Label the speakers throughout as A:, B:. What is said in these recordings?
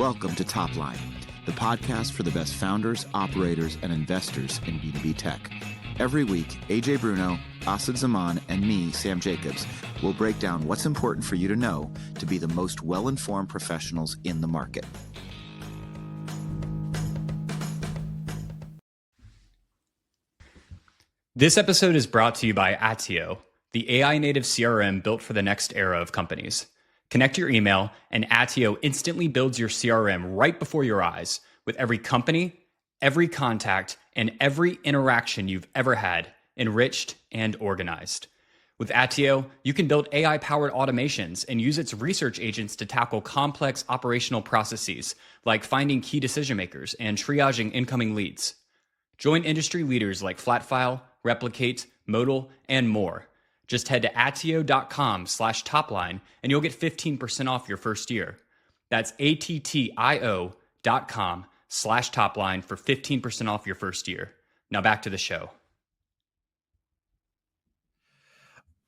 A: Welcome to Top Line, the podcast for the best founders, operators, and investors in B2B tech. Every week, AJ Bruno, Asad Zaman, and me, Sam Jacobs, will break down what's important for you to know to be the most well-informed professionals in the market.
B: This episode is brought to you by Attio, the AI-native CRM built for the next era of companies. Connect your email, and Attio instantly builds your CRM right before your eyes with every company, every contact, and every interaction you've ever had, enriched and organized. With Attio, you can build AI-powered automations and use its research agents to tackle complex operational processes like finding key decision makers and triaging incoming leads. Join industry leaders like Flatfile, Replicate, Modal, and more. Just head to attio.com/topline and you'll get 15% off your first year. That's attio.com/topline for 15% off your first year. Now back to the show.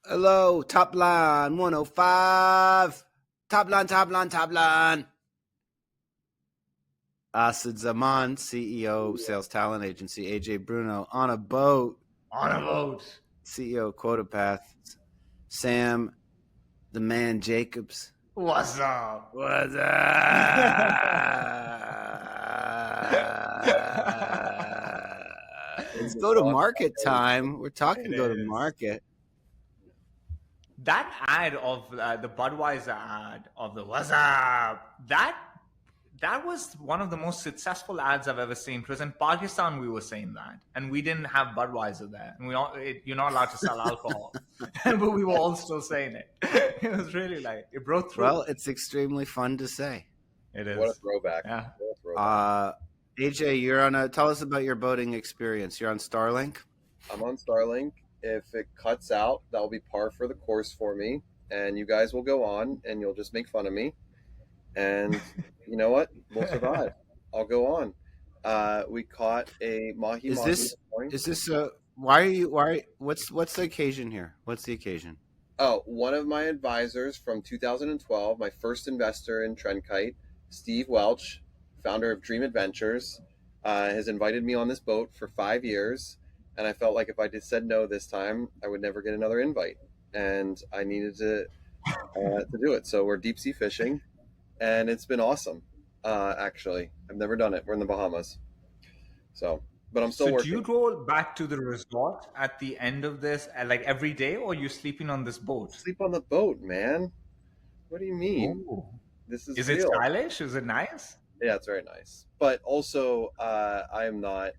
C: Hello, Top Line 105. Top line. Asad Zaman, CEO, Sales Talent Agency. AJ Bruno, on a boat. CEO, QuotaPath. Sam, the man Jacobs.
D: What's up?
C: It's go to market time. We're talking go to market.
D: That ad of the Budweiser ad of the what's up, that was one of the most successful ads I've ever seen. Because in Pakistan, we were saying that. And we didn't have Budweiser there. And you're not allowed to sell alcohol. But we were all still saying it. It was really like, it broke through.
C: Well, it's extremely fun to say.
D: It is.
E: What a throwback.
D: Yeah.
C: AJ, you're on tell us about your boating experience. You're on Starlink?
E: I'm on Starlink. If it cuts out, that'll be par for the course for me. And you guys will go on and you'll just make fun of me. And you know what? We'll survive. I'll go on. We caught a mahi.
C: What's the occasion here? What's the occasion?
E: Oh, one of my advisors from 2012, my first investor in Trendkite, Steve Welch, founder of Dream Adventures, has invited me on this boat for 5 years. And I felt like if I said no this time, I would never get another invite. And I needed to do it. So we're deep sea fishing. And it's been awesome, actually. I've never done it. We're in the Bahamas. But I'm still working.
D: Do you go back to the resort at the end of this, like every day, or are you sleeping on this boat?
E: Sleep on the boat, man. What do you mean?
D: Ooh.
E: This is
D: Is
E: real.
D: it stylish? Is it nice?
E: Yeah, it's very nice. But also, I am a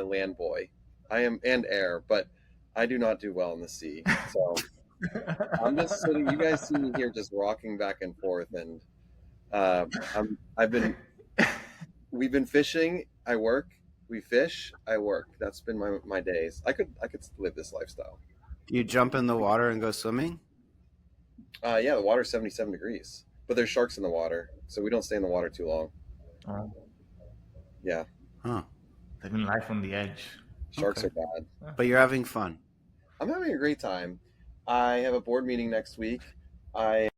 E: land boy. I am and air, but I do not do well in the sea. So I'm just sitting. You guys see me here just rocking back and forth, and we've been fishing. I work. We fish. I work. That's been my days. I could live this lifestyle.
C: You jump in the water and go swimming?
E: Yeah, the water's 77 degrees, but there's sharks in the water, so we don't stay in the water too long. Yeah.
C: Huh.
D: Living life on the edge.
E: Sharks are bad.
C: But you're having fun.
E: I'm having a great time. I have a board meeting next week. I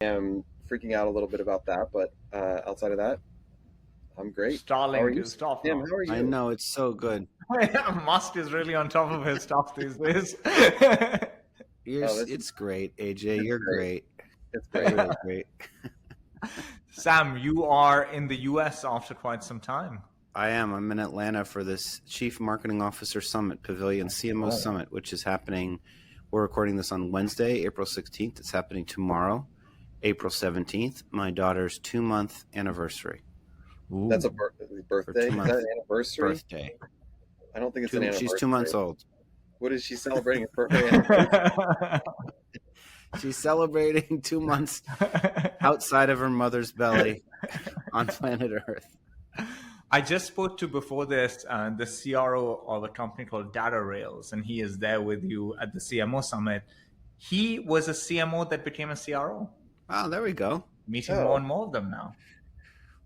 E: am freaking out a little bit about that, but outside of that, I'm great.
D: Starlink is top.
E: Tim, how are you?
C: I know, it's so good.
D: Musk is really on top of his stuff these days.
C: It's great, AJ. You're great.
E: It's great.
C: Really great.
D: Sam, you are in the US after quite some time.
C: I am. I'm in Atlanta for this Chief Marketing Officer Summit, Pavilion CMO Summit, which is happening. We're recording this on Wednesday, April 16th. It's happening tomorrow, April 17th, my daughter's 2-month anniversary.
E: Ooh. That's a birthday? Is that an anniversary?
C: Birthday.
E: I don't think it's an anniversary.
C: She's 2 months old.
E: What is she celebrating? Her birthday?
C: She's celebrating 2 months outside of her mother's belly on planet Earth.
D: I just spoke to before this the CRO of a company called Data Rails, and he is there with you at the CMO Summit. He was a CMO that became a CRO.
C: Oh, there we go.
D: Meeting more and more of them now.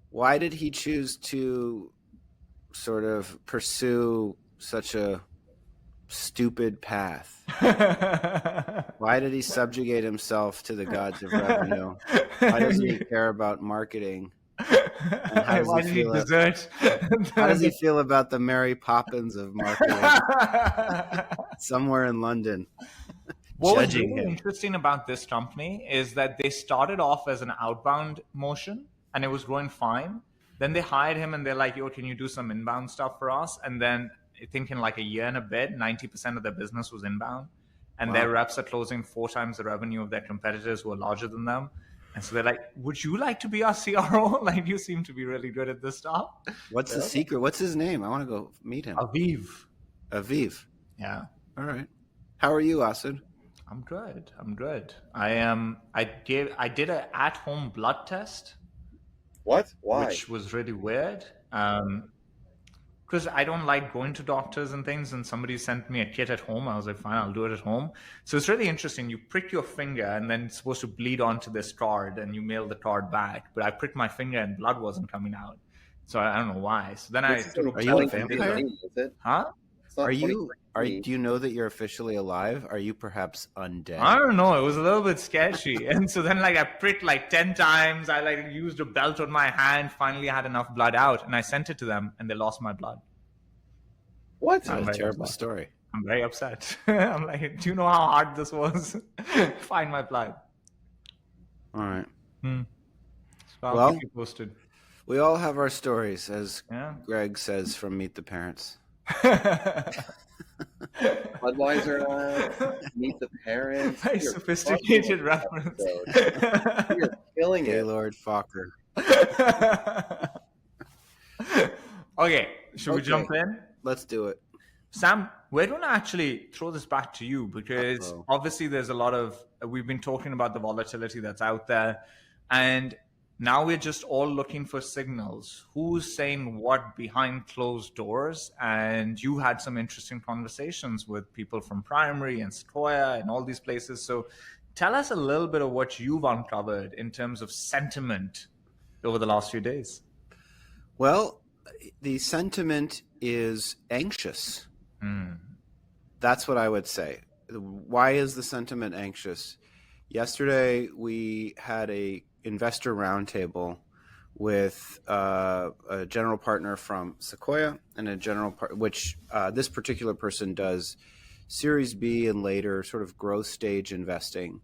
C: Why did he choose to sort of pursue such a stupid path? Why did he subjugate himself to the gods of revenue? Why doesn't he care about marketing And how does
D: Why
C: he
D: did he
C: feel?
D: desert?
C: How does he feel about the Mary Poppins of marketing somewhere in London?
D: What was
C: Judging
D: really
C: him.
D: interesting about this company is that they started off as an outbound motion and it was growing fine. Then they hired him and they're like, yo, can you do some inbound stuff for us? And then I think in like a year and a bit, 90% of their business was inbound. And their reps are closing 4 times the revenue of their competitors who are larger than them. And so they're like, would you like to be our CRO? Like, you seem to be really good at this stuff.
C: What's the secret? What's his name? I want to go meet him. Aviv.
D: Yeah.
C: All right. How are you, Asad?
D: I'm good. I did an at-home blood test.
E: What? Why?
D: Which was really weird. Because I don't like going to doctors and things, and somebody sent me a kit at home. I was like, fine, I'll do it at home. So it's really interesting. You prick your finger, and then it's supposed to bleed onto this card, and you mail the card back. But I pricked my finger, and blood wasn't coming out. So I don't know why. So then I sort of
C: Are you a vampire?
E: Is it?
D: Huh?
C: Do you know that you're officially alive? Are you perhaps undead?
D: I don't know. It was a little bit sketchy. And so then like I pricked like 10 times. I like used a belt on my hand, finally had enough blood out, and I sent it to them and they lost my blood.
E: What?
C: That's a terrible story.
D: I'm very upset. I'm like, do you know how hard this was? Find my blood.
C: All right.
D: So I'll
C: Well,
D: keep you posted.
C: we all have our stories, as
D: Yeah.
C: Greg says from Meet the Parents.
E: Budweiser, Meet the Parents.
D: Very
E: You're
D: sophisticated
E: fucking
D: reference.
E: episode. You're killing it.
C: Gaylord Fokker.
D: Okay, should we jump in?
C: Let's do it.
D: Sam, we're going to actually throw this back to you because obviously there's a lot of, we've been talking about the volatility that's out there, and now we're just all looking for signals. Who's saying what behind closed doors? And you had some interesting conversations with people from Primary and Sequoia and all these places. So tell us a little bit of what you've uncovered in terms of sentiment over the last few days.
C: Well, the sentiment is anxious. That's what I would say. Why is the sentiment anxious? Yesterday, we had a investor roundtable with a general partner from Sequoia and a general which this particular person does Series B and later sort of growth stage investing,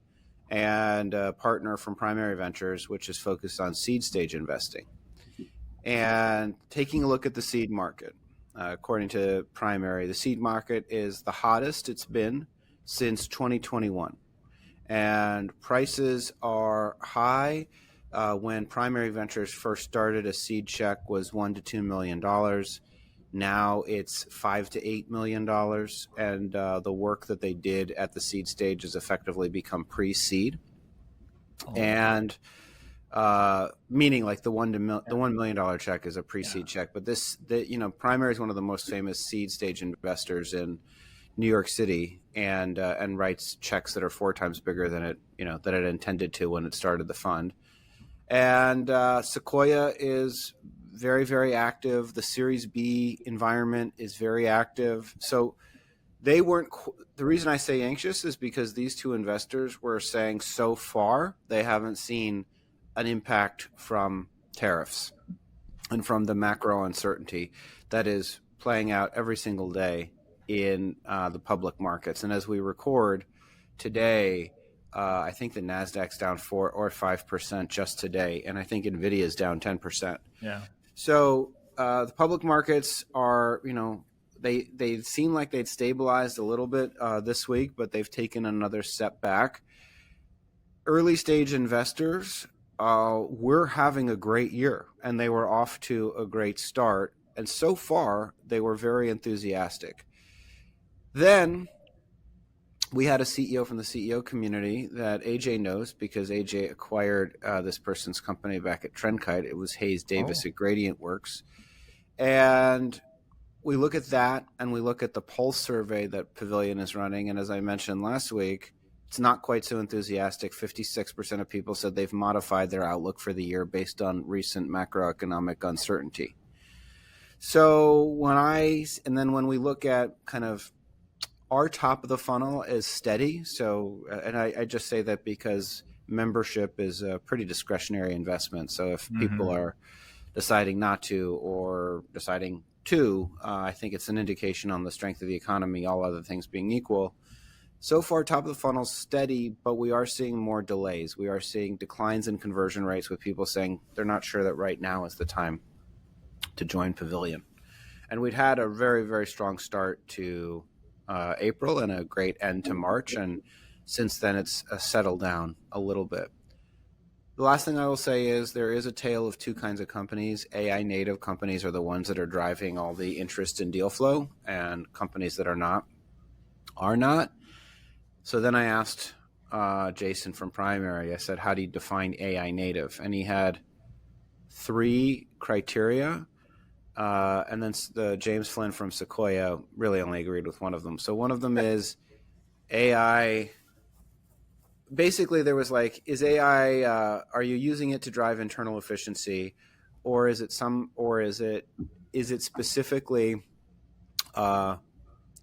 C: and a partner from Primary Ventures, which is focused on seed stage investing. And taking a look at the seed market, according to Primary, the seed market is the hottest it's been since 2021. And prices are high. When Primary Ventures first started, a seed check was $1 to $2 million. Now it's $5 to $8 million. And the work that they did at the seed stage has effectively become pre-seed. And meaning like the $1 million check is a pre-seed check. But Primary is one of the most famous seed stage investors in New York City, and writes checks that are 4 times bigger than it intended to when it started the fund. And Sequoia is very, very active. The Series B environment is very active. So they weren't. The reason I say anxious is because these two investors were saying so far they haven't seen an impact from tariffs and from the macro uncertainty that is playing out every single day in the public markets. And as we record today, I think the NASDAQ's down 4 or 5% just today. And I think NVIDIA is down 10%.
D: Yeah.
C: So the public markets are, they seem like they'd stabilized a little bit this week, but they've taken another step back. Early stage investors were having a great year, and they were off to a great start. And so far, they were very enthusiastic. Then we had a CEO from the CEO community that AJ knows because AJ acquired this person's company back at Trendkite. It was Hayes Davis at Gradient Works. And we look at that, and we look at the pulse survey that Pavilion is running. And as I mentioned last week, it's not quite so enthusiastic. 56% of people said they've modified their outlook for the year based on recent macroeconomic uncertainty. So when we look at kind of our top of the funnel is steady. So, and I just say that because membership is a pretty discretionary investment. So if people are deciding not to or deciding to. I think it's an indication on the strength of the economy, all other things being equal. So far, top of the funnel steady, but we are seeing more delays. We are seeing declines in conversion rates with people saying they're not sure that right now is the time to join Pavilion. And we'd had a very, very strong start to April and a great end to March. And since then, it's settled down a little bit. The last thing I will say is there is a tale of two kinds of companies. AI native companies are the ones that are driving all the interest in deal flow, and companies that are not. So then I asked Jason from Primary, I said, how do you define AI native? And he had 3 criteria. And then the James Flynn from Sequoia really only agreed with one of them. So one of them is AI. Basically, there was like, is AI, are you using it to drive internal efficiency, or is it specifically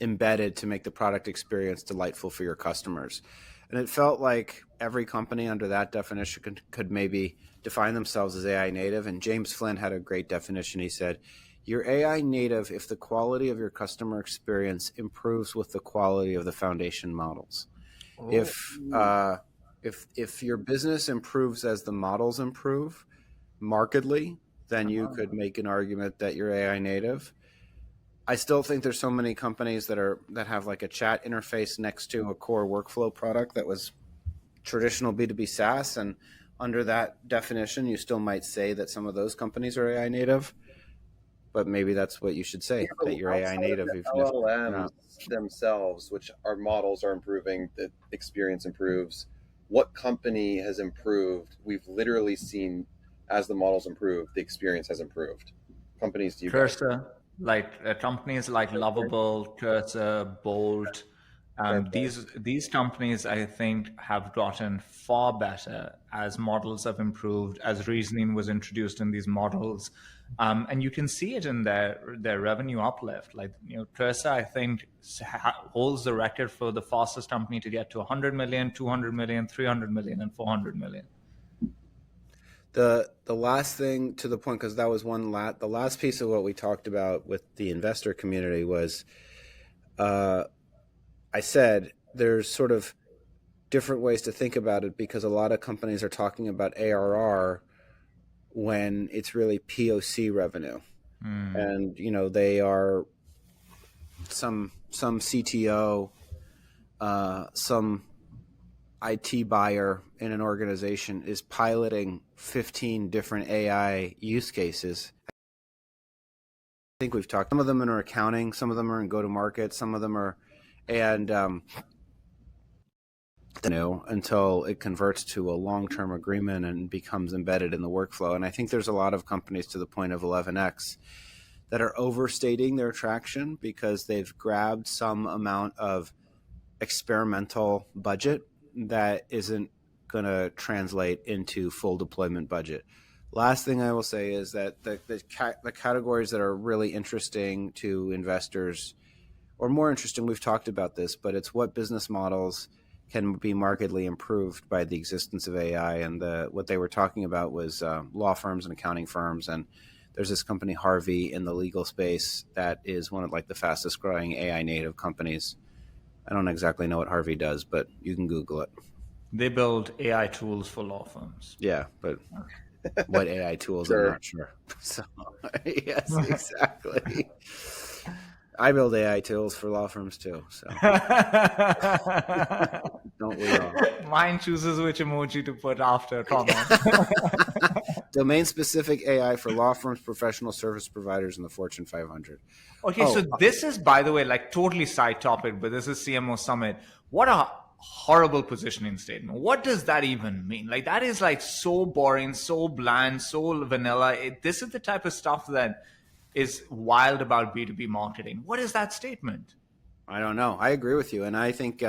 C: embedded to make the product experience delightful for your customers? And it felt like every company under that definition could maybe define themselves as AI native. And James Flynn had a great definition. He said, you're AI native if the quality of your customer experience improves with the quality of the foundation models. Oh. If your business improves as the models improve markedly, then you could make an argument that you're AI native. I still think there's so many companies that have like a chat interface next to a core workflow product that was traditional B2B SaaS, and under that definition, you still might say that some of those companies are AI native. But maybe that's what you should say, that you're AI native.
E: If LLMs themselves, which our models are improving, the experience improves. What company has improved? We've literally seen, as the models improve, the experience has improved. Companies do you
D: Cursor, like companies like Lovable, Cursor, Bolt. These companies, I think, have gotten far better as models have improved, as reasoning was introduced in these models. And you can see it in their revenue uplift. Like, Cursor, I think, holds the record for the fastest company to get to 100 million, 200 million, 300 million, and 400 million.
C: The last thing to the point, because that was the last piece of what we talked about with the investor community was, I said there's sort of different ways to think about it, because a lot of companies are talking about ARR when it's really POC revenue. And, they are some CTO, some IT buyer in an organization is piloting 15 different AI use cases. I think we've talked, some of them are accounting, some of them are in go-to-market, some of them are, and until it converts to a long-term agreement and becomes embedded in the workflow. And I think there's a lot of companies, to the point of 11x, that are overstating their traction because they've grabbed some amount of experimental budget that isn't going to translate into full deployment budget. Last thing I will say is that the categories that are really interesting to investors, or more interesting, we've talked about this, but it's what business models can be markedly improved by the existence of AI. And what they were talking about was law firms and accounting firms. And there's this company, Harvey, in the legal space that is one of the fastest growing AI native companies. I don't exactly know what Harvey does, but you can Google it.
D: They build AI tools for law firms.
C: Yeah, but what AI tools, sure. I'm not sure. So, yes, exactly. I build AI tools for law firms too. So don't we all?
D: Mine chooses which emoji to put after a comment.
C: Domain-specific AI for law firms, professional service providers, and the Fortune 500.
D: Okay, so this is, by the way, totally side topic, but this is CMO Summit. What a horrible positioning statement. What does that even mean? That is so boring, so bland, so vanilla. This is the type of stuff that is wild about B2B marketing. What is that statement?
C: I don't know. I agree with you. And I think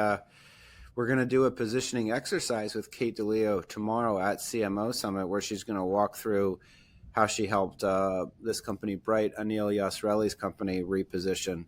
C: we're going to do a positioning exercise with Kate DeLeo tomorrow at CMO Summit, where she's going to walk through how she helped this company, Bright, Anil Yasreli's company, reposition.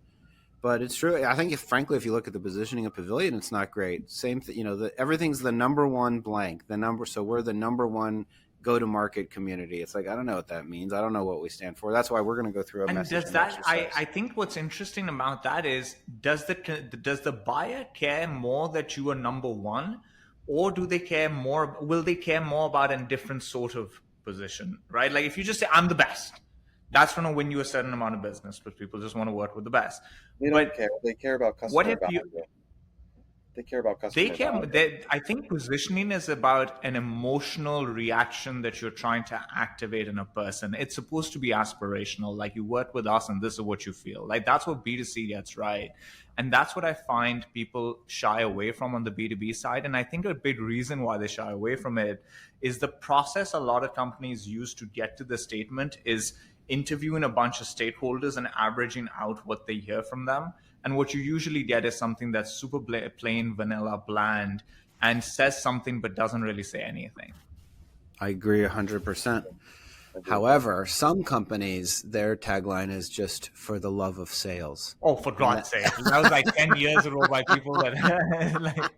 C: But it's true. I think, frankly, if you look at the positioning of Pavilion, it's not great. Same thing. Everything's the number one blank. So we're the number one go-to-market community. It's like, I don't know what that means. I don't know what we stand for. That's why we're going to go through a
D: And
C: message.
D: does that? I think what's interesting about that is, does the buyer care more that you are number one, or do they care more? Will they care more about a different sort of position, right? Like if you just say I'm the best, that's going to win you a certain amount of business, because people just want to work with the best.
E: They don't care. They care about customer value. They care about customer value.
D: I think positioning is about an emotional reaction that you're trying to activate in a person. It's supposed to be aspirational. Like, you work with us and this is what you feel. Like, that's what B2C gets right. And that's what I find people shy away from on the B2B side. And I think a big reason why they shy away from it is the process a lot of companies use to get to the statement is interviewing a bunch of stakeholders and averaging out what they hear from them. And what you usually get is something that's super plain, vanilla, bland, and says something but doesn't really say anything.
C: I agree 100%. However, some companies, their tagline is just for the love of sales.
D: Oh, for God's sake. That was like 10 years ago by people that like,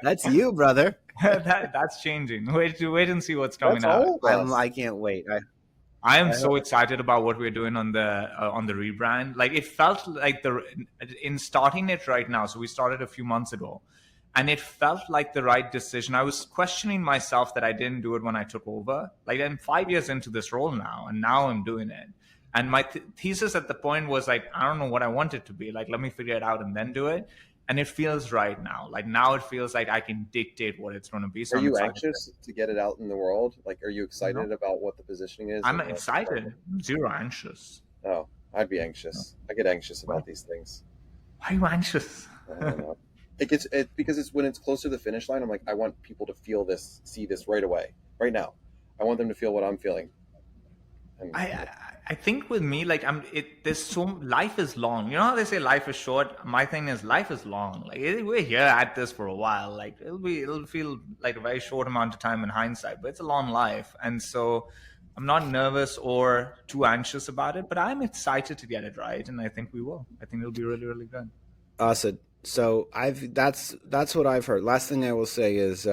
C: that's you, brother.
D: That's changing. Wait and see what's coming out.
C: I can't wait.
D: I am so excited about what we're doing on the rebrand. Like, it felt like in starting it right now. So we started a few months ago, and it felt like the right decision. I was questioning myself that I didn't do it when I took over. Like, I'm 5 years into this role now, and now I'm doing it. And my thesis at the point was like, I don't know what I want it to be. Like, let me figure it out and then do it. And it feels right now. Like, now it feels like I can dictate what it's going to be. So
E: are you anxious to get it out in the world? Like, are you excited about what the positioning is?
D: I'm excited. Zero anxious.
E: Oh, I'd be anxious. I get anxious about these things.
D: Why are you anxious?
E: I don't know. Because it's when it's close to the finish line, I'm like, I want people to feel this, see this right away, right now. I want them to feel what I'm feeling. And,
D: I think with me, like life is long. You know how they say life is short? My thing is life is long. Like, we're here at this for a while. Like, it'll feel like a very short amount of time in hindsight, but it's a long life. And so I'm not nervous or too anxious about it, but I'm excited to get it right. And I think we will. I think it'll be really, really good.
C: Awesome. So that's what I've heard. Last thing I will say is,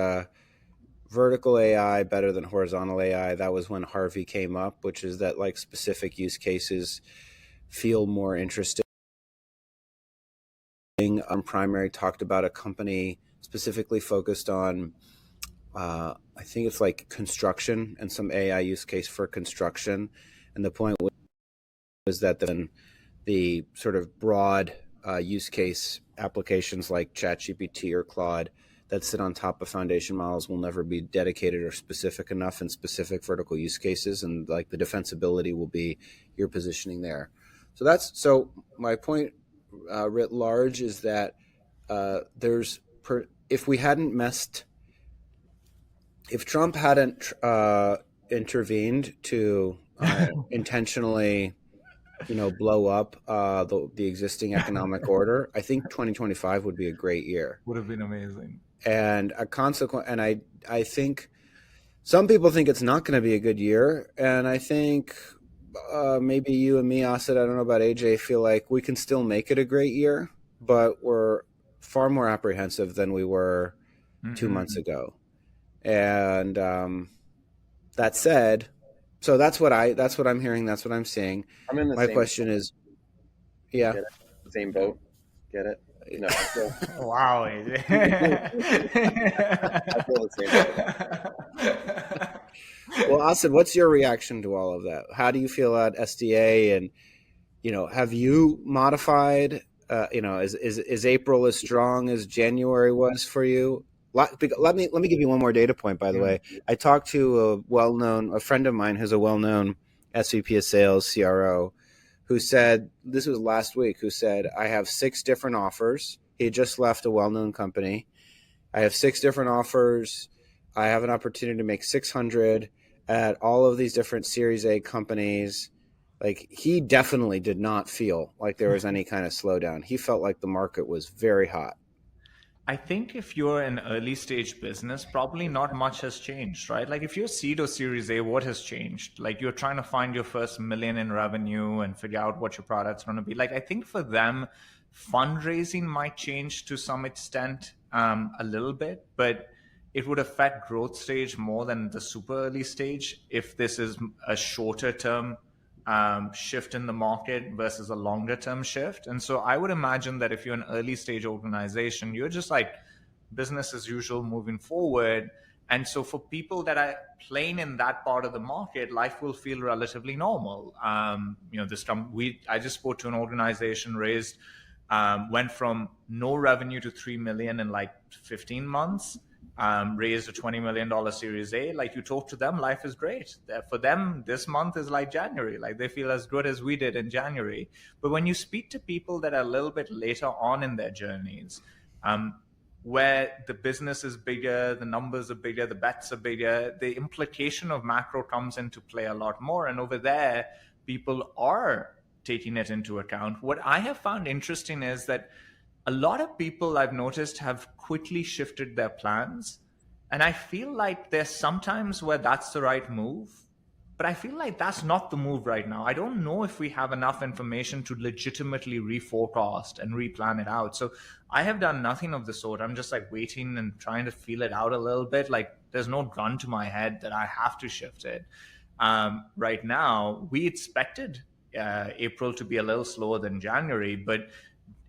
C: vertical AI better than horizontal AI. That was when Harvey came up, which is that like specific use cases feel more interesting. Primary talked about a company specifically focused on, I think it's like construction and some AI use case for construction. And the point was that then the sort of broad use case applications like ChatGPT or Claude that sit on top of foundation models will never be dedicated or specific enough in specific vertical use cases, and like the defensibility will be your positioning there. So my point writ large is that if Trump hadn't intervened to intentionally blow up the existing economic order, I think 2025 would be a great year.
D: Would have been amazing.
C: And a consequence, and I think some people think it's not going to be a good year, and I think maybe you and me, Asad, I don't know about AJ, feel like we can still make it a great year, but we're far more apprehensive than we were 2 months ago. And that said, so that's what I'm hearing, that's what I'm seeing.
E: I'm in the
C: My
E: same
C: question
E: boat.
C: is, yeah,
E: same boat. Get it? No, I feel,
D: wow.
E: I feel the same way.
C: Well, Asad, what's your reaction to all of that? How do you feel about SDA, and have you modified? Is April as strong as January was for you? Let me give you one more data point. By the way, I talked to a friend of mine who's a well-known SVP of sales, CRO, who said, this was last week, who said, I have 6 different offers. He had just left a well-known company. I have 6 different offers. I have an opportunity to make 600 at all of these different Series A companies. Like, he definitely did not feel like there was any kind of slowdown. He felt like the market was very hot.
D: I think if you're an early stage business, probably not much has changed, right? Like, if you're seed or Series A, what has changed? Like, you're trying to find your first $1 million in revenue and figure out what your product's going to be. Like, I think for them, fundraising might change to some extent, a little bit, but it would affect growth stage more than the super early stage if this is a shorter term shift in the market versus a longer term shift. And so I would imagine that if you're an early stage organization, you're just like business as usual moving forward. And so for people that are playing in that part of the market, life will feel relatively normal. I just spoke to an organization went from no revenue to 3 million in like 15 months. Raised a $20 million Series A. Like, you talk to them, life is great. For them, this month is like January. Like, they feel as good as we did in January. But when you speak to people that are a little bit later on in their journeys, where the business is bigger, the numbers are bigger, the bets are bigger, the implication of macro comes into play a lot more. And over there, people are taking it into account. What I have found interesting is that a lot of people I've noticed have quickly shifted their plans. And I feel like there's sometimes where that's the right move, but I feel like that's not the move right now. I don't know if we have enough information to legitimately reforecast and replan it out. So I have done nothing of the sort. I'm just like waiting and trying to feel it out a little bit. Like, there's no gun to my head that I have to shift it. Right now, we expected April to be a little slower than January, but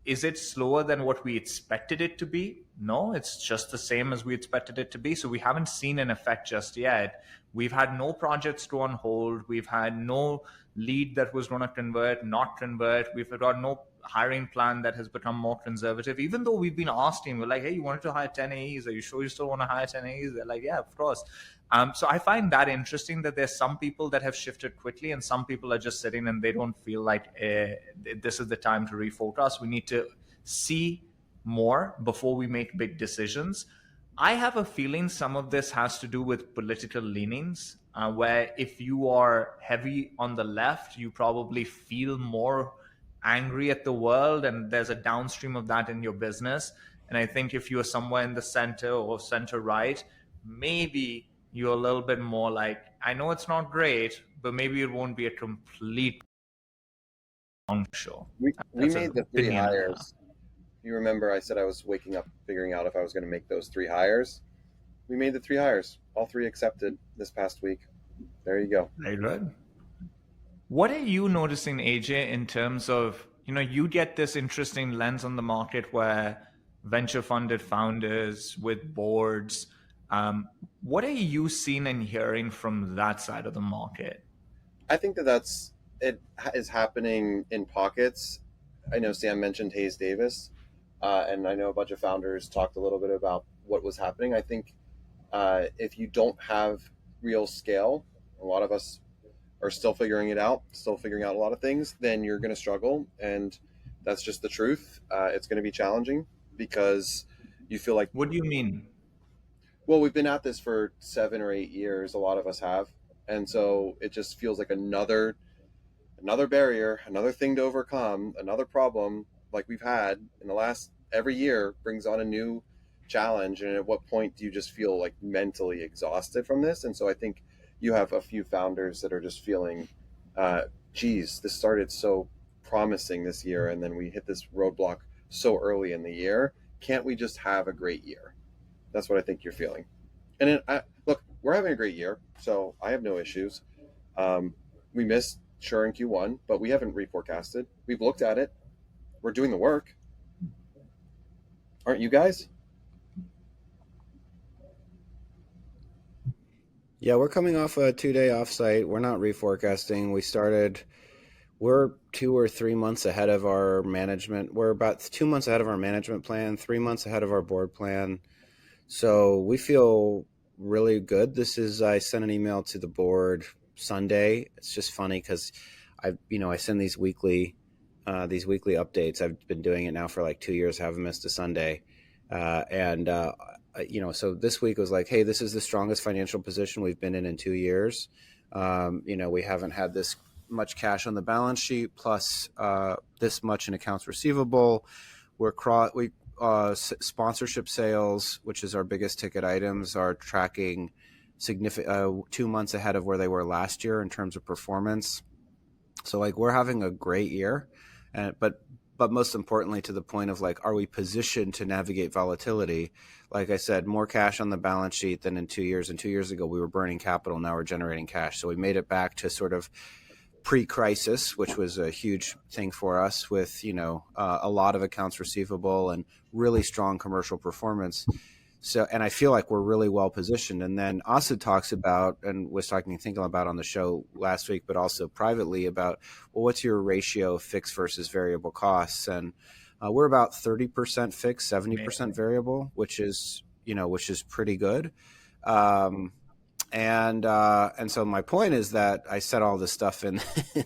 D: is it slower than what we expected it to be? No, it's just the same as we expected it to be. So we haven't seen an effect just yet. We've had no projects go on hold. We've had no lead that was going to convert, not convert. We've got no hiring plan that has become more conservative. Even though we've been asking, we're like, hey, you wanted to hire 10 AEs. Are you sure you still want to hire 10 AEs? They're like, yeah, of course. So I find that interesting that there's some people that have shifted quickly and some people are just sitting and they don't feel like this is the time to refocus. We need to see more before we make big decisions. I have a feeling some of this has to do with political leanings, where if you are heavy on the left, you probably feel more angry at the world, and there's a downstream of that in your business. And I think if you're somewhere in the center or center right, maybe you're a little bit more like, I know it's not great, but maybe it won't be a complete show.
E: We made the 3 hires. You remember I said I was waking up figuring out if I was going to make those 3 hires. We made the 3 hires. All 3 accepted this past week. There you go.
D: Very good. What are you noticing, AJ, in terms of, you get this interesting lens on the market where venture funded founders with boards, what are you seeing and hearing from that side of the market?
E: I think it is happening in pockets. I know Sam mentioned Hayes Davis, and I know a bunch of founders talked a little bit about what was happening. I think if you don't have real scale, a lot of us are still figuring it out, still figuring out a lot of things, then you're going to struggle. And that's just the truth. It's going to be challenging because you feel like...
D: What do you mean?
E: Well, we've been at this for 7 or 8 years. A lot of us have. And so it just feels like another barrier, another thing to overcome, another problem like we've had in the last, every year brings on a new challenge. And at what point do you just feel like mentally exhausted from this? And so I think you have a few founders that are just feeling, geez, this started so promising this year, and then we hit this roadblock so early in the year. Can't we just have a great year? That's what I think you're feeling. And look, we're having a great year, so I have no issues. We missed sure in Q1, but we haven't reforecasted. We've looked at it. We're doing the work. Aren't you guys?
C: Yeah, we're coming off a 2-day offsite. We're not reforecasting. We're 2 or 3 months ahead of our management. We're about 2 months ahead of our management plan, 3 months ahead of our board plan. So we feel really good. I sent an email to the board Sunday. It's just funny because I send these weekly updates. I've been doing it now for like 2 years. I haven't missed a Sunday. So this week was like, hey, this is the strongest financial position we've been in 2 years. We haven't had this much cash on the balance sheet, plus this much in accounts receivable. Sponsorship sales, which is our biggest ticket items, are tracking significant 2 months ahead of where they were last year in terms of performance. So like we're having a great year, but but most importantly, to the point of like, are we positioned to navigate volatility? Like I said, more cash on the balance sheet than in 2 years. And 2 years ago, we were burning capital. Now we're generating cash. So we made it back to sort of pre-crisis, which was a huge thing for us with, a lot of accounts receivable and really strong commercial performance. So, and I feel like we're really well positioned. And then Asid talks about, and was thinking about on the show last week, but also privately about, well, what's your ratio of fixed versus variable costs? And we're about 30% fixed, 70% variable, which is pretty good. And so my point is that I said all this stuff in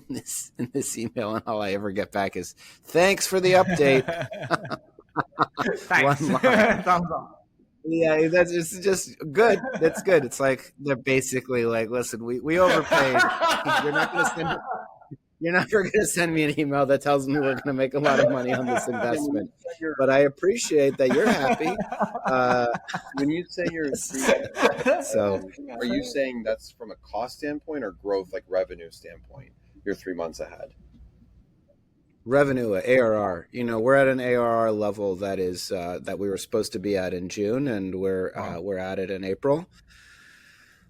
C: this email, and all I ever get back is thanks for the update.
D: Thanks. Thumbs up.
C: Yeah, that's just good. That's good. It's like they're basically like, listen, we overpaid. You're not going to send me an email that tells me we're going to make a lot of money on this investment. But I appreciate that you're happy.
E: When you say you're so, are you saying that's from a cost standpoint or growth, like revenue standpoint? You're 3 months ahead.
C: Revenue, ARR. We're at an ARR level that is that we were supposed to be at in June, and we're at it in April.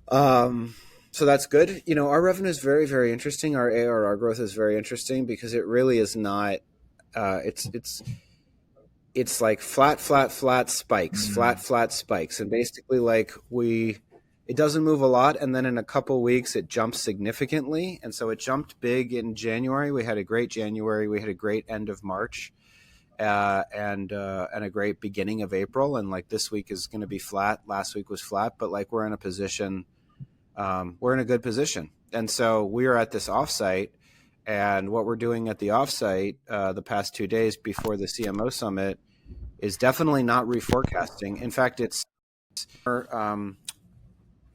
C: So that's good. Our revenue is very, very interesting. Our ARR growth is very interesting because it really is not. It's like flat spikes, flat spikes, and basically like it doesn't move a lot, and then in a couple weeks it jumps significantly, and so it jumped big in January. We had a great January. We had a great end of March, and a great beginning of April. And like this week is going to be flat. Last week was flat, but like we're in a position. We're in a good position, and so we are at this offsite. And what we're doing at the offsite the past 2 days before the CMO summit is definitely not reforecasting. In fact,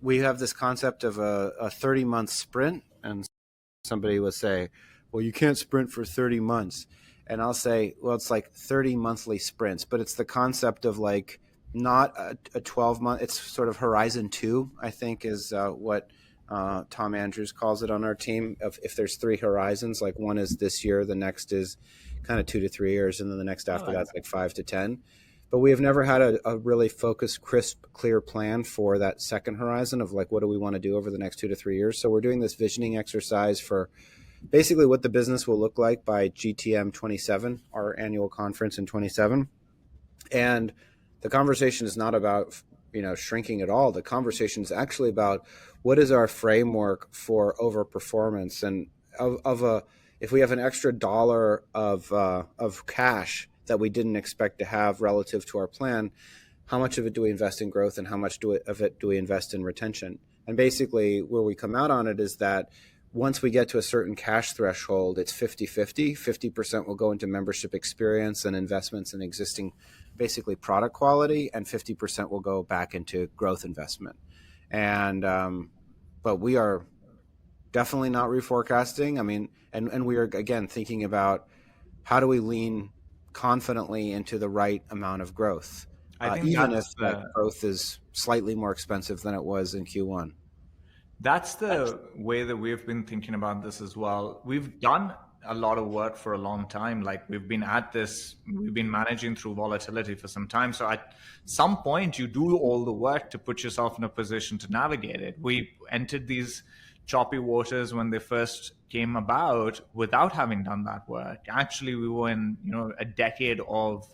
C: we have this concept of a 30-month sprint, and somebody will say, well, you can't sprint for 30 months. And I'll say, well, it's like 30 monthly sprints, but it's the concept of like not a 12-month, it's sort of Horizon 2, I think is what Tom Andrews calls it on our team. If there's 3 horizons, like one is this year, the next is kind of 2 to 3 years, and then the next after that's like 5 to 10. But we have never had a really focused, crisp, clear plan for that second horizon of like, what do we want to do over the next 2 to 3 years? So we're doing this visioning exercise for basically what the business will look like by GTM 27, our annual conference in 27. And the conversation is not about, shrinking at all. The conversation is actually about what is our framework for overperformance, and if we have an extra dollar of cash that we didn't expect to have relative to our plan, how much of it do we invest in growth and how much of it do we invest in retention? And basically where we come out on it is that once we get to a certain cash threshold, it's 50-50. 50% will go into membership experience and investments in existing, basically product quality, and 50% will go back into growth investment. And but we are definitely not reforecasting. I mean, and we are, again, thinking about how do we lean confidently into the right amount of growth, even if that growth is slightly more expensive than it was in Q1.
D: That's the way that we've been thinking about this as well. We've done a lot of work for a long time. Like we've been at this, we've been managing through volatility for some time. So at some point you do all the work to put yourself in a position to navigate it. We entered these choppy waters when they first came about without having done that work. Actually, we were in, a decade of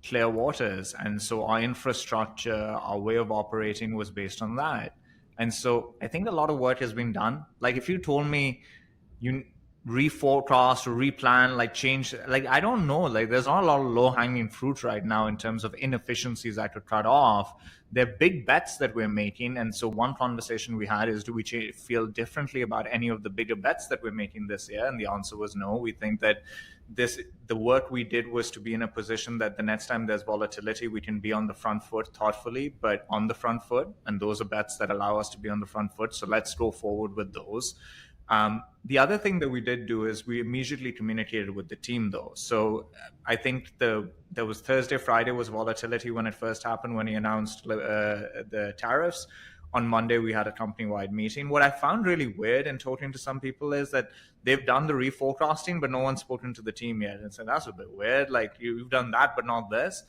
D: clear waters. And so our infrastructure, our way of operating was based on that. And so I think a lot of work has been done. Like if you told me you reforecast or replan, like change, like I don't know, like there's not a lot of low-hanging fruit right now in terms of inefficiencies I could cut off. They're big bets that we're making. And so one conversation we had is, do we feel differently about any of the bigger bets that we're making this year? And the answer was no. We think that the work we did was to be in a position that the next time there's volatility, we can be on the front foot thoughtfully, but on the front foot. And those are bets that allow us to be on the front foot. So let's go forward with those. The other thing that we did do is we immediately communicated with the team, though. So I think there was Thursday, Friday was volatility when it first happened, when he announced the tariffs. On Monday, we had a company-wide meeting. What I found really weird in talking to some people is that they've done the reforecasting, but no one's spoken to the team yet. And so that's a bit weird. Like, you've done that, but not this.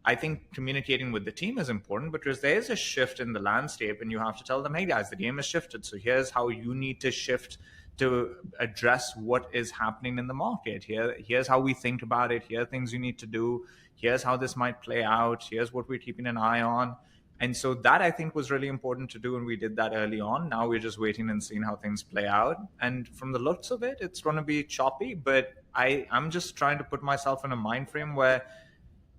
D: I think communicating with the team is important because there is a shift in the landscape, and you have to tell them, hey guys, the game has shifted. So here's how you need to shift to address what is happening in the market. Here's how we think about it. Here are things you need to do. Here's how this might play out. Here's what we're keeping an eye on. And so that, I think, was really important to do, and we did that early on. Now we're just waiting and seeing how things play out. And from the looks of it, it's going to be choppy, but I'm just trying to put myself in a mind frame where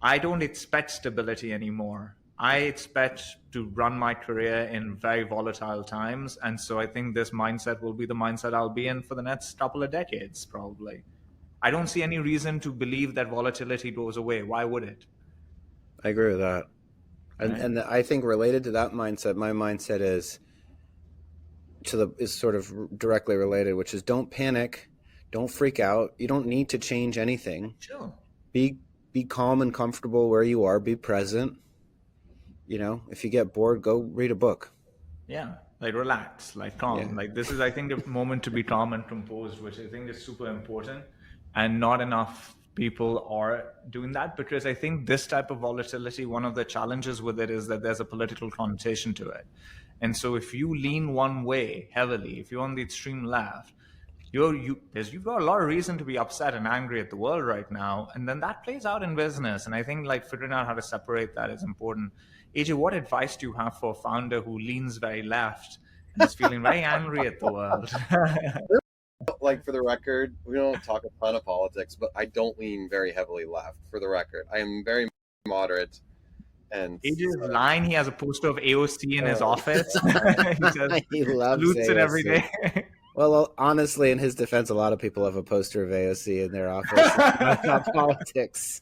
D: I don't expect stability anymore. I expect to run my career in very volatile times. And so I think this mindset will be the mindset I'll be in for the next couple of decades, probably. I don't see any reason to believe that volatility goes away. Why would it?
C: I agree with that.
D: Right.
C: And I think related to that mindset, my mindset is sort of directly related, which is don't panic, don't freak out. You don't need to change anything.
D: Sure.
C: Be calm and comfortable where you are. Be present. If you get bored, go read a book.
D: Yeah, like relax, like calm.
C: Yeah.
D: Like this is, I think, a moment to be calm and composed, which I think is super important. And not enough people are doing that, because I think this type of volatility, one of the challenges with it is that there's a political connotation to it. And so if you lean one way heavily, if you're on the extreme left, you've got a lot of reason to be upset and angry at the world right now. And then that plays out in business. And I think like figuring out how to separate that is important. AJ, what advice do you have for a founder who leans very left and is feeling very angry at the world?
E: Like, for the record, we don't talk a ton of politics, but I don't lean very heavily left, for the record. I am very moderate. And
D: AJ's lying. He has a poster of AOC in his office.
C: He loves
D: salutes it every
C: AOC.
D: day.
C: Well, honestly, in his defense, a lot of people have a poster of AOC in their office. It's not politics.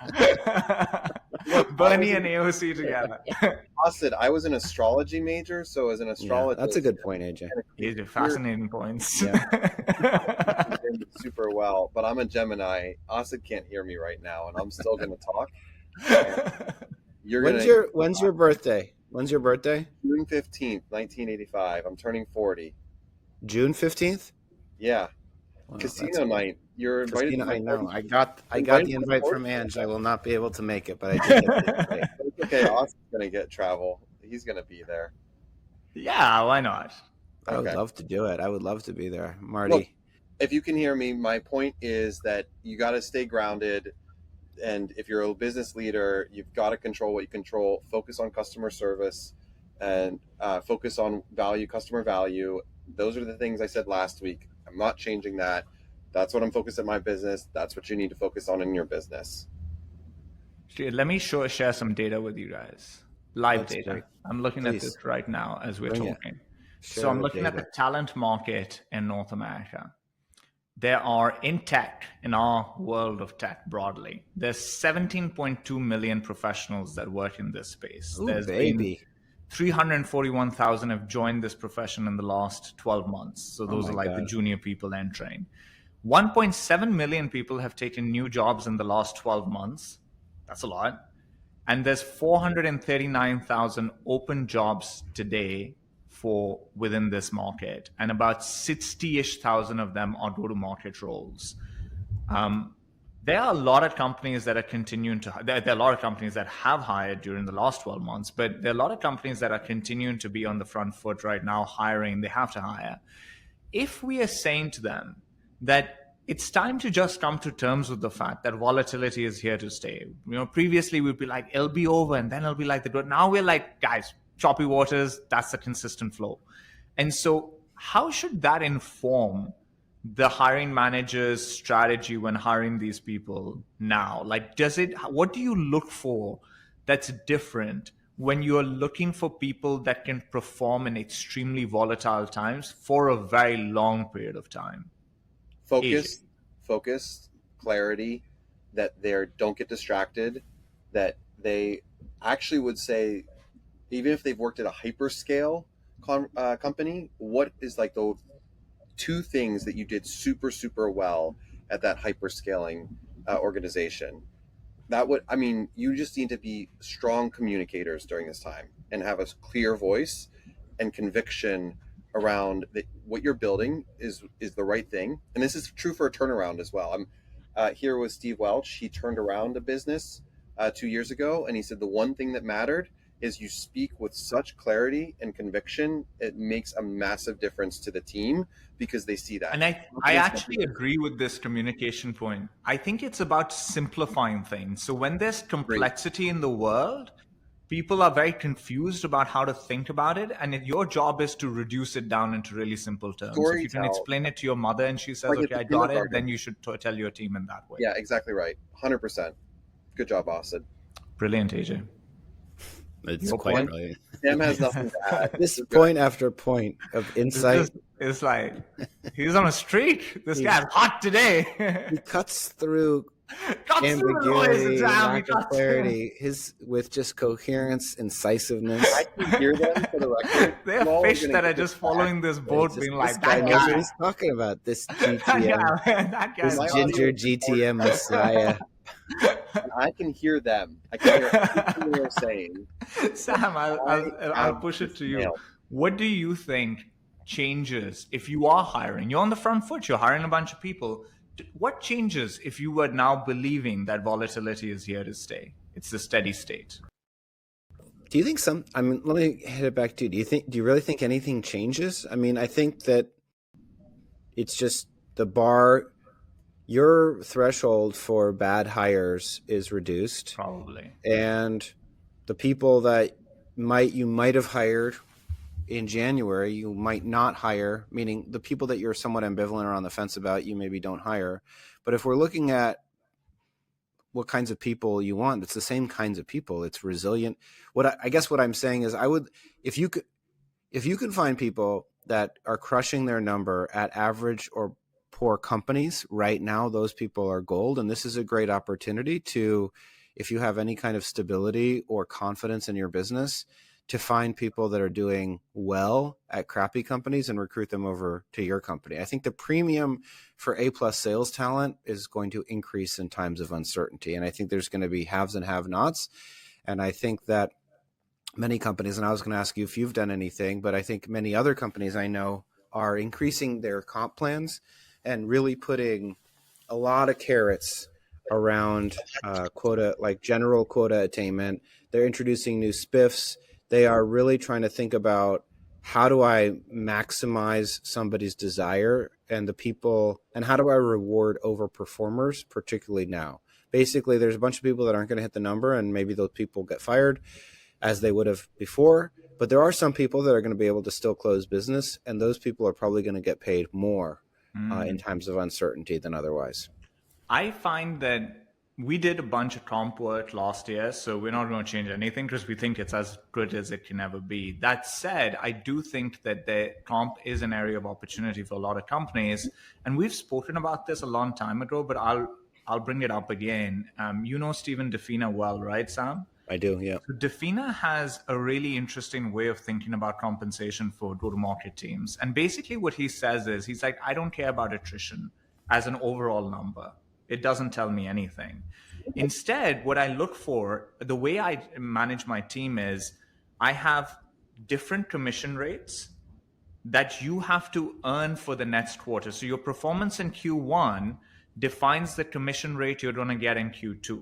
D: Bernie and AOC together.
E: Austin, I was an astrology major, so as an astrologist,
C: that's a good point, AJ.
D: AJ, fascinating points.
C: Yeah.
E: Super well, but I'm a Gemini. Austin can't hear me right now, and I'm still going to talk.
C: When's your birthday? When's your birthday?
E: June 15th, 1985. I'm turning 40.
C: June 15th?
E: Yeah.
C: Wow,
E: Casino night. You're invited.
C: Casino, I know. I got the invite from Ange. I will not be able to make it, but I did get the invite.
E: It's okay. Austin's going to get travel. He's going to be there.
D: Yeah, why not?
C: I would
E: Okay.
C: love to do it. I would love to be there. Marty.
E: Look, if you can hear me, my point is that you got to stay grounded. And if you're a business leader, you've got to control what you control, focus on customer service, and focus on value, customer value. Those are the things I said last week. I'm not changing that. That's what I'm focused on in my business. That's what you need to focus on in your business.
D: Let me share some data with you guys. Live
C: That's
D: data.
C: great.
D: I'm looking at
C: Please.
D: this right now as we're
C: Bring it.
D: talking.
C: Share
D: So I'm
C: the
D: looking at
C: data.
D: the talent market in North America. There are, in tech, in our world of tech broadly, there's 17.2 million professionals that work in this space.
C: Ooh,
D: There's
C: baby.
D: 341,000 have joined this profession in the last 12 months. So those
C: my
D: are like the
C: God.
D: junior people entering. 1.7 million people have taken new jobs in the last 12 months. That's a lot. And there's 439,000 open jobs today for within this market, and about 60-ish thousand of them are go-to-market roles. There are a lot of companies that are continuing to, there are a lot of companies that have hired during the last 12 months, but there are a lot of companies that are continuing to be on the front foot right now, hiring. They have to hire. If we are saying to them that it's time to just come to terms with the fact that volatility is here to stay. Previously we'd be like, it'll be over, and then it'll be like the growth. Now we're like, guys, choppy waters, that's the consistent flow. And so how should that inform the hiring manager's strategy when hiring these people now? Like, what do you look for that's different when you're looking for people that can perform in extremely volatile times for a very long period of time?
E: Focus, clarity, that they don't get distracted, that they actually would say, even if they've worked at a hyperscale company, what is like the two things that you did super, super well at that hyperscaling organization. You just need to be strong communicators during this time and have a clear voice and conviction around what you're building is the right thing. And this is true for a turnaround as well. I'm here with Steve Welch. He turned around a business 2 years ago, and he said the one thing that mattered is you speak with such clarity and conviction. It makes a massive difference to the team because they see that.
D: And I actually agree with this communication point. I think it's about simplifying things. So when there's complexity in the world, people are very confused about how to think about it. And your job is to reduce it down into really simple terms. If you can explain it to your mother and she says, okay, I got it, then you should tell your team in that way.
E: Yeah, exactly right. 100%. Good job, Austin.
D: Brilliant, AJ.
A: It's quite brilliant.
E: Sam has nothing to add.
F: This point after point of insight.
D: It's like, he's on a streak. This guy's hot today.
F: He cuts through ambiguity, lack of clarity, with just coherence, incisiveness.
E: I can hear them for the record.
D: There are fish that are just following this boat, being like,
F: that guy knows what he's talking about. This GTM,
D: that
F: this ginger GTM messiah.
E: I can hear them. I can hear everything they're saying.
D: Sam, I'll push it to you. What do you think changes if you are hiring? You're on the front foot. You're hiring a bunch of people. What changes if you were now believing that volatility is here to stay? It's the steady state.
F: Do you think let me hit it back to you. Do you really think anything changes? I mean, I think that it's just the bar, your threshold for bad hires is reduced.
D: Probably.
F: And the people that you might have hired in January, you might not hire, meaning the people that you're somewhat ambivalent or on the fence about, you maybe don't hire. But if we're looking at what kinds of people you want, it's the same kinds of people. It's resilient. I guess what I'm saying is if you can find people that are crushing their number at average or poor companies right now, those people are gold. And this is a great opportunity to, if you have any kind of stability or confidence in your business, to find people that are doing well at crappy companies and recruit them over to your company. I think the premium for A+ sales talent is going to increase in times of uncertainty. And I think there's going to be haves and have-nots. And I think that many companies, and I was going to ask you if you've done anything, but I think many other companies I know are increasing their comp plans and really putting a lot of carrots around quota, like general quota attainment. They're introducing new spiffs. They are really trying to think about, how do I maximize somebody's desire and the people, and how do I reward overperformers, particularly now? Basically, there's a bunch of people that aren't going to hit the number, and maybe those people get fired as they would have before. But there are some people that are going to be able to still close business, and those people are probably going to get paid more in times of uncertainty than otherwise.
D: I find that we did a bunch of comp work last year, so we're not going to change anything because we think it's as good as it can ever be. That said, I do think that the comp is an area of opportunity for a lot of companies, and we've spoken about this a long time ago, but I'll bring it up again. You know Stephen Defina well, right, Sam?
F: I do, yeah.
D: So Defina has a really interesting way of thinking about compensation for go-to-market teams. And basically what he says is, he's like, I don't care about attrition as an overall number. It doesn't tell me anything. Instead, what I look for, the way I manage my team is, I have different commission rates that you have to earn for the next quarter. So your performance in Q1 defines the commission rate you're going to get in Q2.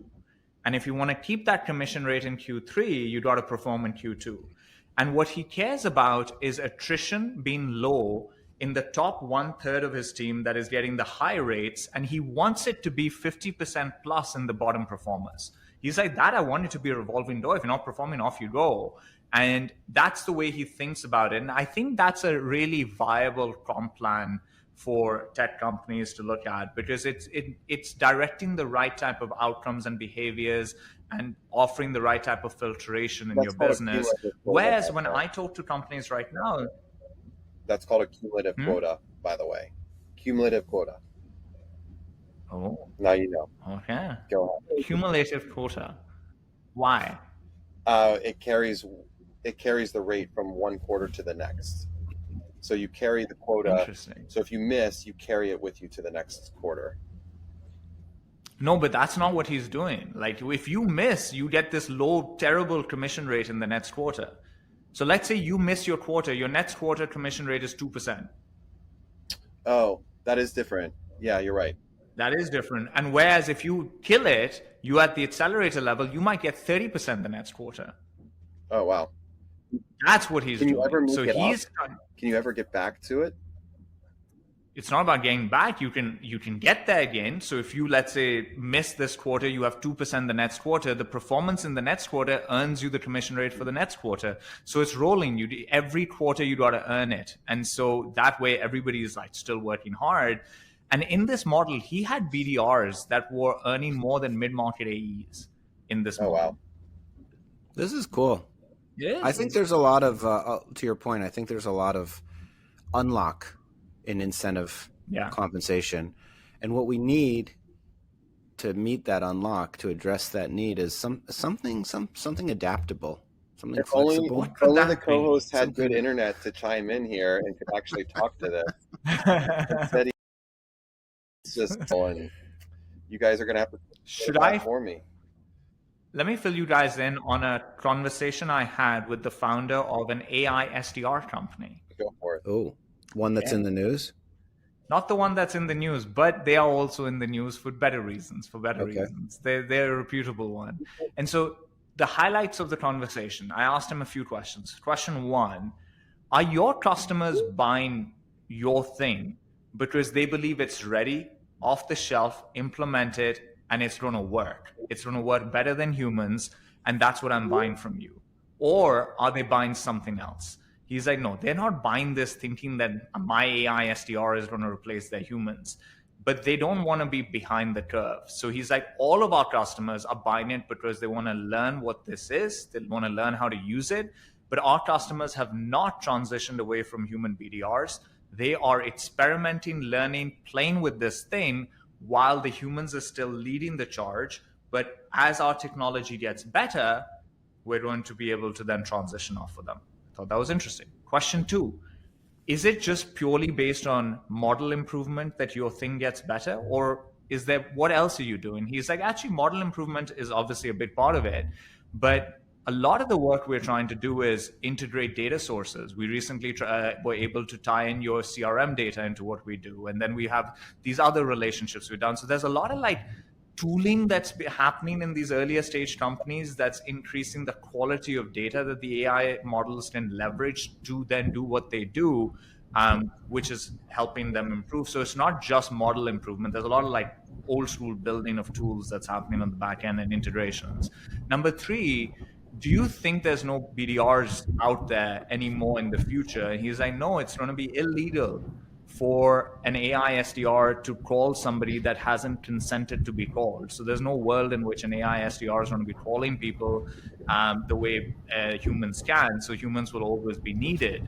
D: And if you want to keep that commission rate in Q3, you got to perform in Q2. And what he cares about is attrition being low in the top 1/3 of his team that is getting the high rates, and he wants it to be 50% plus in the bottom performers. He's like, that I want it to be a revolving door. If you're not performing, off you go. And that's the way he thinks about it. And I think that's a really viable comp plan for tech companies to look at, because it's directing the right type of outcomes and behaviors and offering the right type of filtration in your business. Whereas when I talk to companies right now,
E: that's called a cumulative quota, by the way. Cumulative quota.
D: Oh.
E: Now you know.
D: Okay.
E: Go on.
D: Cumulative quota. Why?
E: It carries the rate from one quarter to the next. So you carry the quota.
D: Interesting.
E: So if you miss, you carry it with you to the next quarter.
D: No, but that's not what he's doing. Like if you miss, you get this low, terrible commission rate in the next quarter. So let's say you miss your quarter, your next quarter commission rate is 2%.
E: Oh, that is different. Yeah, you're right.
D: That is different. And whereas if you kill it, you at the accelerator level, you might get 30% the next quarter.
E: Oh, wow.
D: That's what he's
E: Can you
D: doing.
E: ever make
D: So
E: it
D: he's
E: up? Can you ever get back to it?
D: It's not about getting back. You can get there again. So if you, let's say, miss this quarter, you have 2% the next quarter. The performance in the next quarter earns you the commission rate for the next quarter. So it's rolling. Every quarter you got to earn it, and so that way everybody is like still working hard. And in this model, he had BDRs that were earning more than mid-market AEs in this model.
E: Wow.
F: This is cool.
D: Yeah,
F: I think there's a lot of, to your point, I think there's a lot of unlock in incentive compensation. And what we need to meet that unlock, to address that need, is something adaptable, something flexible.
E: Only the co-host had good internet to chime in here and could actually talk to this. Instead, he's just going, you guys are going to have to for me.
D: Let me fill you guys in on a conversation I had with the founder of an AI SDR company.
E: Go for it.
F: Oh, one that's in the news?
D: Not the one that's in the news, but they are also in the news for better reasons, reasons. They're a reputable one. And so the highlights of the conversation, I asked him a few questions. Question one, are your customers buying your thing because they believe it's ready, off the shelf, implemented, and it's going to work? It's going to work better than humans, and that's what I'm buying from you. Or are they buying something else? He's like, no, they're not buying this thinking that my AI SDR is going to replace their humans, but they don't want to be behind the curve. So he's like, all of our customers are buying it because they want to learn what this is. They want to learn how to use it. But our customers have not transitioned away from human BDRs. They are experimenting, learning, playing with this thing while the humans are still leading the charge. But as our technology gets better, we're going to be able to then transition off of them. I thought that was interesting. Question two, is it just purely based on model improvement that your thing gets better? Or is there, what else are you doing? He's like, actually, model improvement is obviously a big part of it. But a lot of the work we're trying to do is integrate data sources. We recently were able to tie in your CRM data into what we do. And then we have these other relationships we've done. So there's a lot of like tooling that's happening in these earlier stage companies that's increasing the quality of data that the AI models can leverage to then do what they do, which is helping them improve. So it's not just model improvement. There's a lot of like old school building of tools that's happening on the back end and integrations. Number three, do you think there's no BDRs out there anymore in the future? And he's like, no, it's going to be illegal for an AI SDR to call somebody that hasn't consented to be called. So there's no world in which an AI SDR is going to be calling people the way humans can. So humans will always be needed.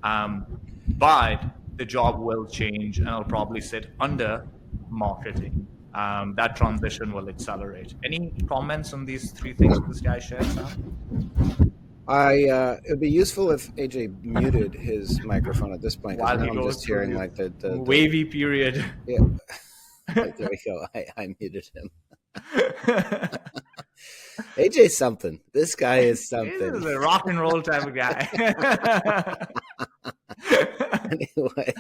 D: But the job will change, and it'll probably sit under marketing. That transition will accelerate. Any comments on these three things this guy shared, Sam?
F: It'd be useful if AJ muted his microphone at this point, because I'm just hearing like the
D: wavy period.
F: Yeah, there we go. I muted him. AJ's something. This guy is something.
D: He's a rock and roll type of guy.
F: Anyway.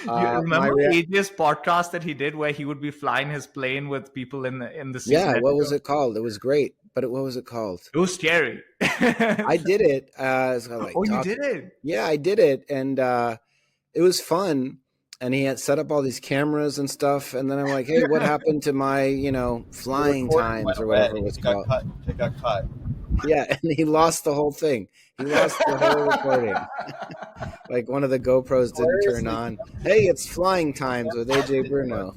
D: You remember AJ's podcast that he did where he would be flying his plane with people in the seat?
F: Yeah, what was it called? It was great, but what was it called?
D: It was scary.
F: I did it.
D: You did it?
F: Yeah, I did it, and it was fun. And he had set up all these cameras and stuff. And then I'm like, hey, what happened to my, flying times or whatever it was called?
E: It got cut.
F: Yeah, and he lost the whole thing. He lost the whole recording. Like one of the GoPros didn't turn on. Hey, it's flying times with AJ Bruno.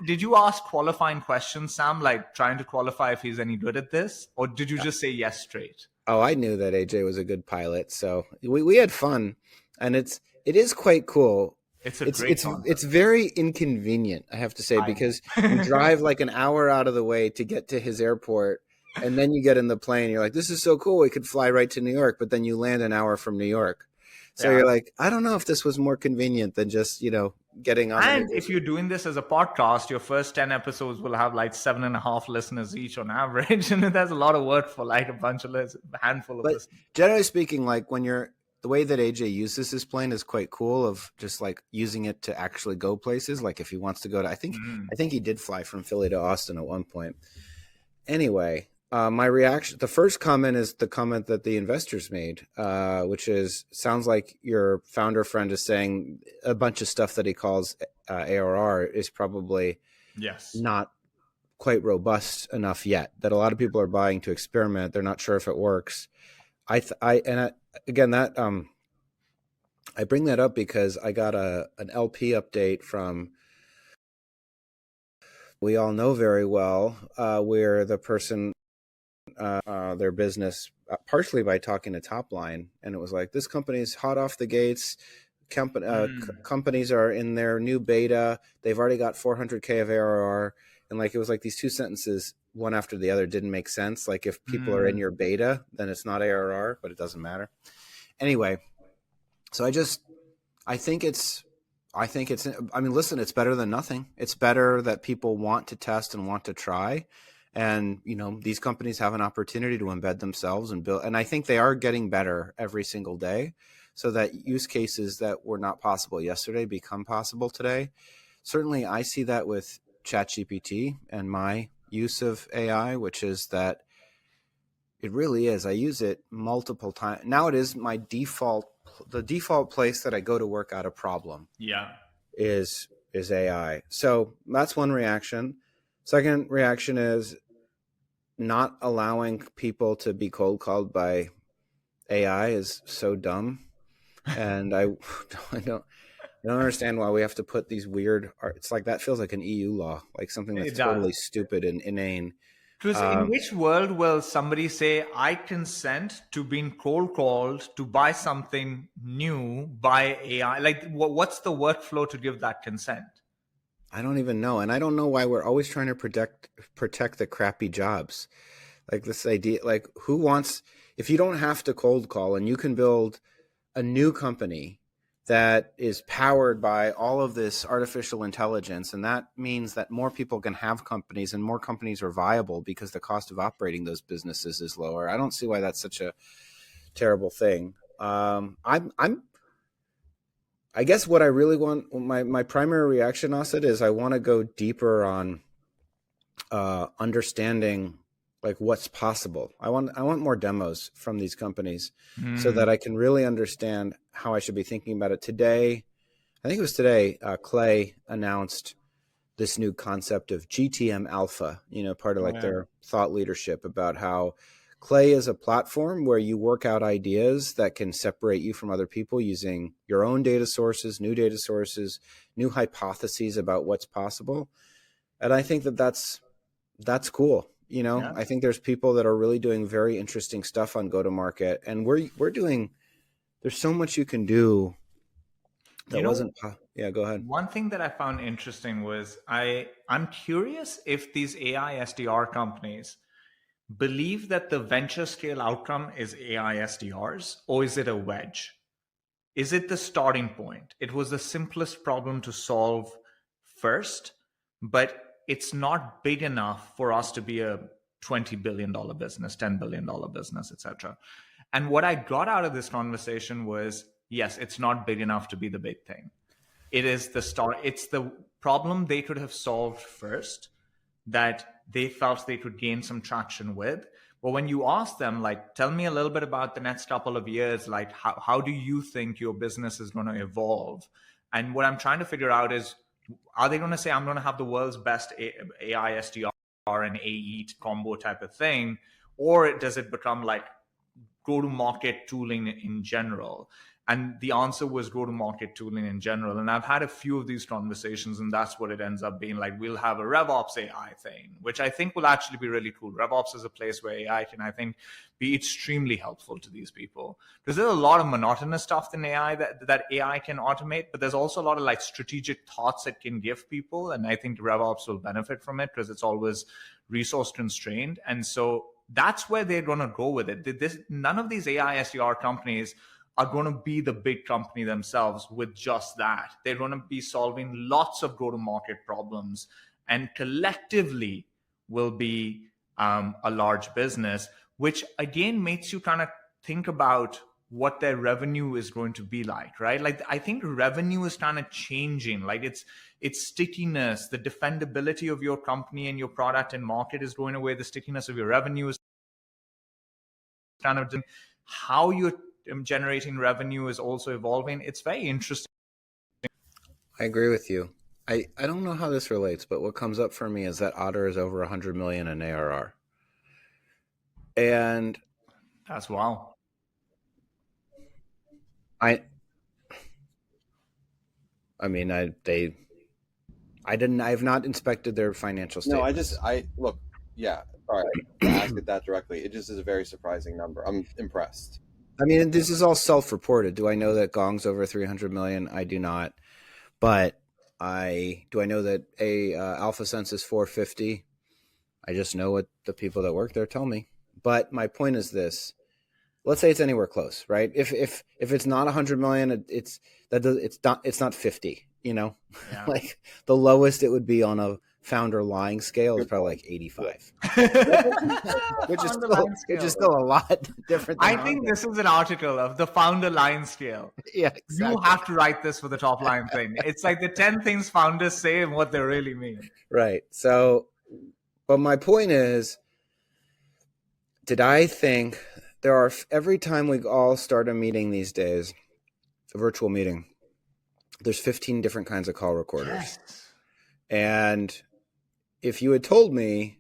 D: Did you ask qualifying questions, Sam, like trying to qualify if he's any good at this? Or did you just say yes straight?
F: Oh, I knew that AJ was a good pilot. So we had fun. And it is quite cool. It's very inconvenient, I have to say, because you drive like an hour out of the way to get to his airport, And then you get in the plane, you're like, this is so cool. We could fly right to New York, but then you land an hour from New York. So you're like, I don't know if this was more convenient than just, getting on.
D: And if you're doing this as a podcast, your first 10 episodes will have like 7.5 listeners each on average. And that's a lot of work for like a handful of listeners.
F: Generally speaking, like the way that AJ uses his plane is quite cool, of just like using it to actually go places. Like if he wants to go to, I think he did fly from Philly to Austin at one point. Anyway, my reaction, the first comment is the comment that the investors made, which sounds like your founder friend is saying a bunch of stuff that he calls ARR is probably not quite robust enough yet, that a lot of people are buying to experiment. They're not sure if it works. I bring that up because I got an LP update from, we all know very well, where the person, their business, partially by talking to Topline, and it was like, this company's hot off the gates. Companies are in their new beta. They've already got 400K of ARR. And like, it was like these two sentences, one after the other, didn't make sense. Like if people are in your beta, then it's not ARR, but it doesn't matter. Anyway, so I think it's, listen, it's better than nothing. It's better that people want to test and want to try. And, these companies have an opportunity to embed themselves and build. And I think they are getting better every single day, so that use cases that were not possible yesterday become possible today. Certainly, I see that with ChatGPT and my use of AI, which is that it really is. I use it multiple times. Now it is my the default place that I go to work out a problem. Is AI. So that's one reaction. Second reaction is not allowing people to be cold called by AI is so dumb. And I don't understand why we have to put these weird, it's like, that feels like an EU law, like something that's totally stupid and inane.
D: Because in which world will somebody say, I consent to being cold called to buy something new by AI? Like, what's the workflow to give that consent?
F: I don't even know. And I don't know why we're always trying to protect the crappy jobs. Like this idea, like if you don't have to cold call and you can build a new company that is powered by all of this artificial intelligence, and that means that more people can have companies and more companies are viable because the cost of operating those businesses is lower. I don't see why that's such a terrible thing. I guess what I really want, my primary reaction, Asad, is I want to go deeper on understanding like what's possible. I want more demos from these companies so that I can really understand how I should be thinking about it. Today, I think it was today, Clay announced this new concept of GTM Alpha, part of their thought leadership about how Clay is a platform where you work out ideas that can separate you from other people using your own data sources, new hypotheses about what's possible. And I think that's cool. I think there's people that are really doing very interesting stuff on go-to-market, and there's so much you can do that wasn't. Yeah, go ahead.
D: One thing that I found interesting was I'm curious if these AI SDR companies believe that the venture scale outcome is AI SDRs, or is it a wedge? Is it the starting point? It was the simplest problem to solve first, but it's not big enough for us to be a $20 billion business, $10 billion business, etc. And what I got out of this conversation was, yes, it's not big enough to be the big thing. It is the start. It's the problem they could have solved first that they felt they could gain some traction with. But when you ask them, like, tell me a little bit about the next couple of years, like, how do you think your business is going to evolve? And what I'm trying to figure out is, are they going to say, I'm going to have the world's best AI SDR and AE combo type of thing? Or does it become like go-to-market tooling in general? And the answer was go-to-market tooling in general. And I've had a few of these conversations, and that's what it ends up being. Like, we'll have a RevOps AI thing, which I think will actually be really cool. RevOps is a place where AI can, I think, be extremely helpful to these people. Because there's a lot of monotonous stuff in AI that AI can automate, but there's also a lot of like strategic thoughts it can give people. And I think RevOps will benefit from it because it's always resource constrained. And so That's where they're going to go with it. None of these AI SDR companies are going to be the big company themselves with just that. They're going to be solving lots of go-to-market problems, and collectively will be a large business, which again makes you kind of think about what their revenue is going to be like, right? Like, I think revenue is kind of changing. Like, its stickiness, the defendability of your company and your product and market is going away. The stickiness of your revenue is kind of how you're generating revenue is also evolving. It's very interesting.
F: I agree with you. I don't know how this relates, but what comes up for me is that Otter is over 100 million in ARR. And
D: that's wow.
F: I've not inspected their financial statements.
E: Look, yeah. All right. To ask it that directly, it just is a very surprising number. I'm impressed.
F: I mean, this is all self-reported. Do I know that Gong's over 300 million? I do not. But do I know that AlphaSense is 450? I just know what the people that work there tell me. But my point is this. Let's say it's anywhere close, right? If it's not 100 million, it's not 50, you know? Yeah. Like the lowest it would be on a founder lying scale is probably like 85. which is still a lot different than
D: I think this is an article of the founder line scale.
F: Yeah, exactly.
D: You have to write this for the top line thing. It's like the 10 things founders say and what they really mean.
F: Right. So, but my point is, did I think every time we all start a meeting these days, a virtual meeting, there's 15 different kinds of call recorders. Yes. And if you had told me,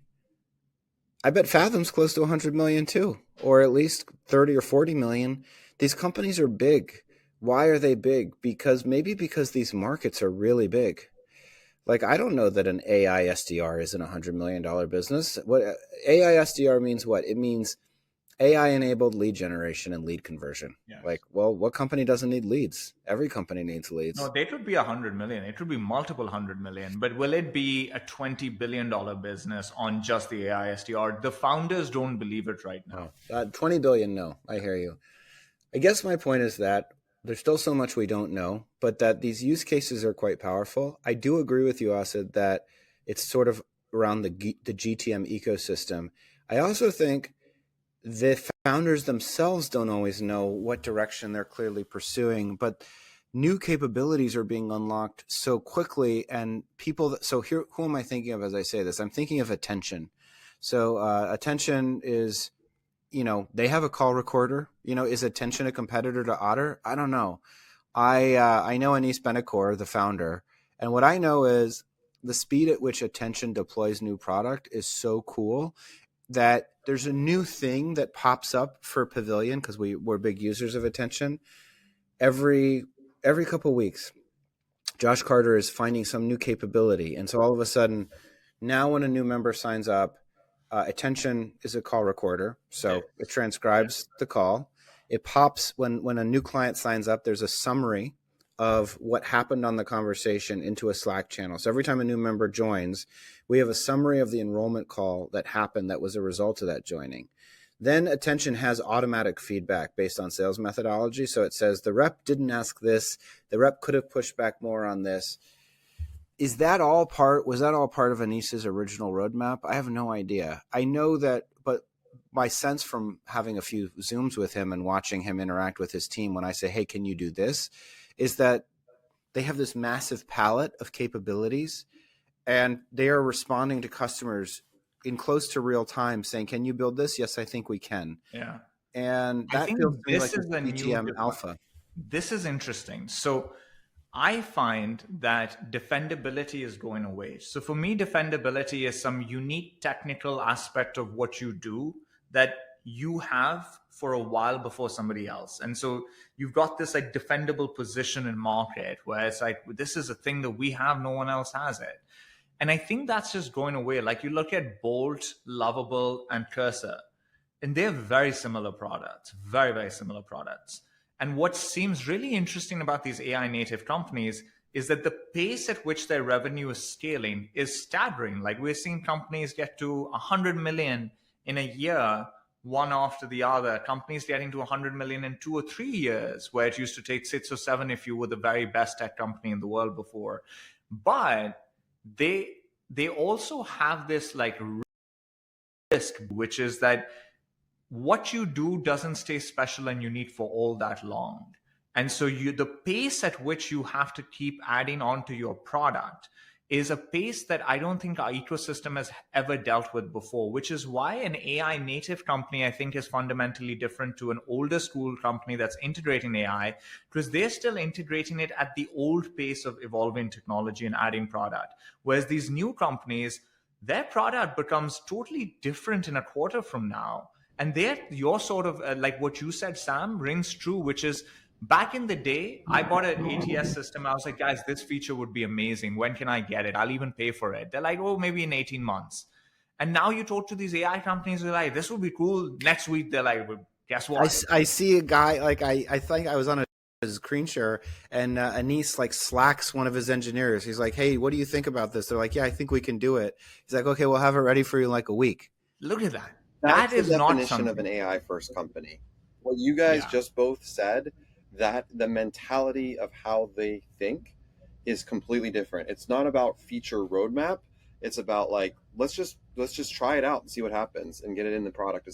F: I bet Fathom's close to 100 million too, or at least 30 or 40 million. These companies are big. Why are they big? Because these markets are really big. Like, I don't know that an AI SDR isn't a $100 million business. What AI SDR means what? It means AI-enabled lead generation and lead conversion. Yes. Like, well, what company doesn't need leads? Every company needs leads.
D: No, they could be 100 million. It could be multiple 100 million. But will it be a $20 billion business on just the AI SDR? The founders don't believe it right now.
F: 20 billion, no. I hear you. I guess my point is that there's still so much we don't know, but that these use cases are quite powerful. I do agree with you, Asid, that it's sort of around the GTM ecosystem. I also think the founders themselves don't always know what direction they're clearly pursuing, but new capabilities are being unlocked so quickly. And so here, who am I thinking of as I say this? I'm thinking of Attention. So Attention is, they have a call recorder. Is Attention a competitor to Otter? I don't know. I know Anis Benakor, the founder, and what I know is the speed at which Attention deploys new product is so cool that there's a new thing that pops up for Pavilion, because we're big users of Attention. Every couple of weeks, Josh Carter is finding some new capability. And so all of a sudden, now when a new member signs up, Attention is a call recorder. So it transcribes the call. It pops when a new client signs up, there's a summary of what happened on the conversation into a Slack channel. So every time a new member joins, we have a summary of the enrollment call that happened that was a result of that joining. Then Attention has automatic feedback based on sales methodology. So it says the rep didn't ask this. The rep could have pushed back more on this. Was that all part of Anis's original roadmap? I have no idea. I know that, but my sense from having a few Zooms with him and watching him interact with his team when I say, hey, can you do this? Is that they have this massive palette of capabilities and they are responding to customers in close to real time saying, can you build this? Yes, I think we can.
D: Yeah.
F: And that feels to me like a GTM alpha.
D: This is interesting. So I find that defendability is going away. So for me, defendability is some unique technical aspect of what you do that you have for a while before somebody else. And so you've got this like defendable position in market where it's like, this is a thing that we have, no one else has it. And I think that's just going away. Like you look at Bolt, Lovable, and Cursor, and they're very similar products, very, very similar products. And what seems really interesting about these AI native companies is that the pace at which their revenue is scaling is staggering. Like we're seeing companies get to 100 million in a year, one after the other. Companies getting to 100 million in 2 or 3 years, where it used to take 6 or 7 if you were the very best tech company in the world before. But they also have this like risk, which is that what you do doesn't stay special and unique for all that long. And so the pace at which you have to keep adding on to your product is a pace that I don't think our ecosystem has ever dealt with before, which is why an AI native company, I think, is fundamentally different to an older school company that's integrating AI, because they're still integrating it at the old pace of evolving technology and adding product. Whereas these new companies, their product becomes totally different in a quarter from now. And your sort of like what you said, Sam, rings true, which is back in the day, I bought an ATS system. I was like, guys, this feature would be amazing. When can I get it? I'll even pay for it. They're like, oh, maybe in 18 months. And now you talk to these AI companies, they're like, this would be cool. Next week, they're like, well, guess what?
F: I see a guy, like I think I was on a screen share, and Anis like slacks one of his engineers. He's like, hey, what do you think about this? They're like, yeah, I think we can do it. He's like, okay, we'll have it ready for you in like a week.
D: Look at that.
E: That's
D: That is
E: the
D: not
E: definition
D: something
E: of an AI first company. What you guys just both said, that the mentality of how they think is completely different. It's not about feature roadmap. It's about like, let's just try it out and see what happens and get it in the product.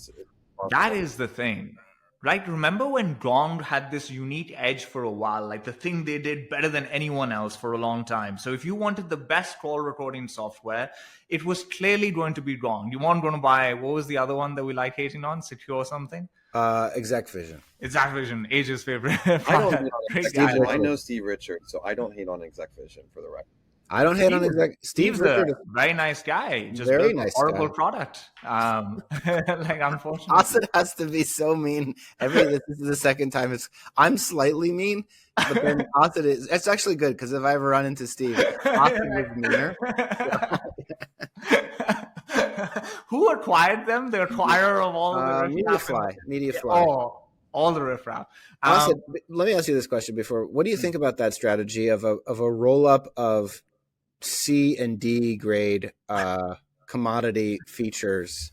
D: That is the thing. Right? Remember when Gong had this unique edge for a while, like the thing they did better than anyone else for a long time. So if you wanted the best call recording software, it was clearly going to be Gong. You weren't going to buy, what was the other one that we like hating on? Secure something?
F: Exec Vision.
D: Exec Vision, AJ's favorite.
E: I know Steve Richards, so I don't hate on Exec Vision for the record.
F: I don't hate on Exec.
D: Steve's a very nice guy. Just
F: very
D: built
F: nice
D: a horrible
F: guy.
D: Product. Like, unfortunately.
F: Austin has to be so mean. This is the second time I'm slightly mean, but then Austin is. It's actually good because if I ever run into Steve, Austin is meaner.
D: Who acquired them? The acquirer of all the
F: MediaFly.
D: Oh, all the riffraff.
F: Austin, let me ask you this question before. What do you think about that strategy of a roll up of C and D grade commodity features,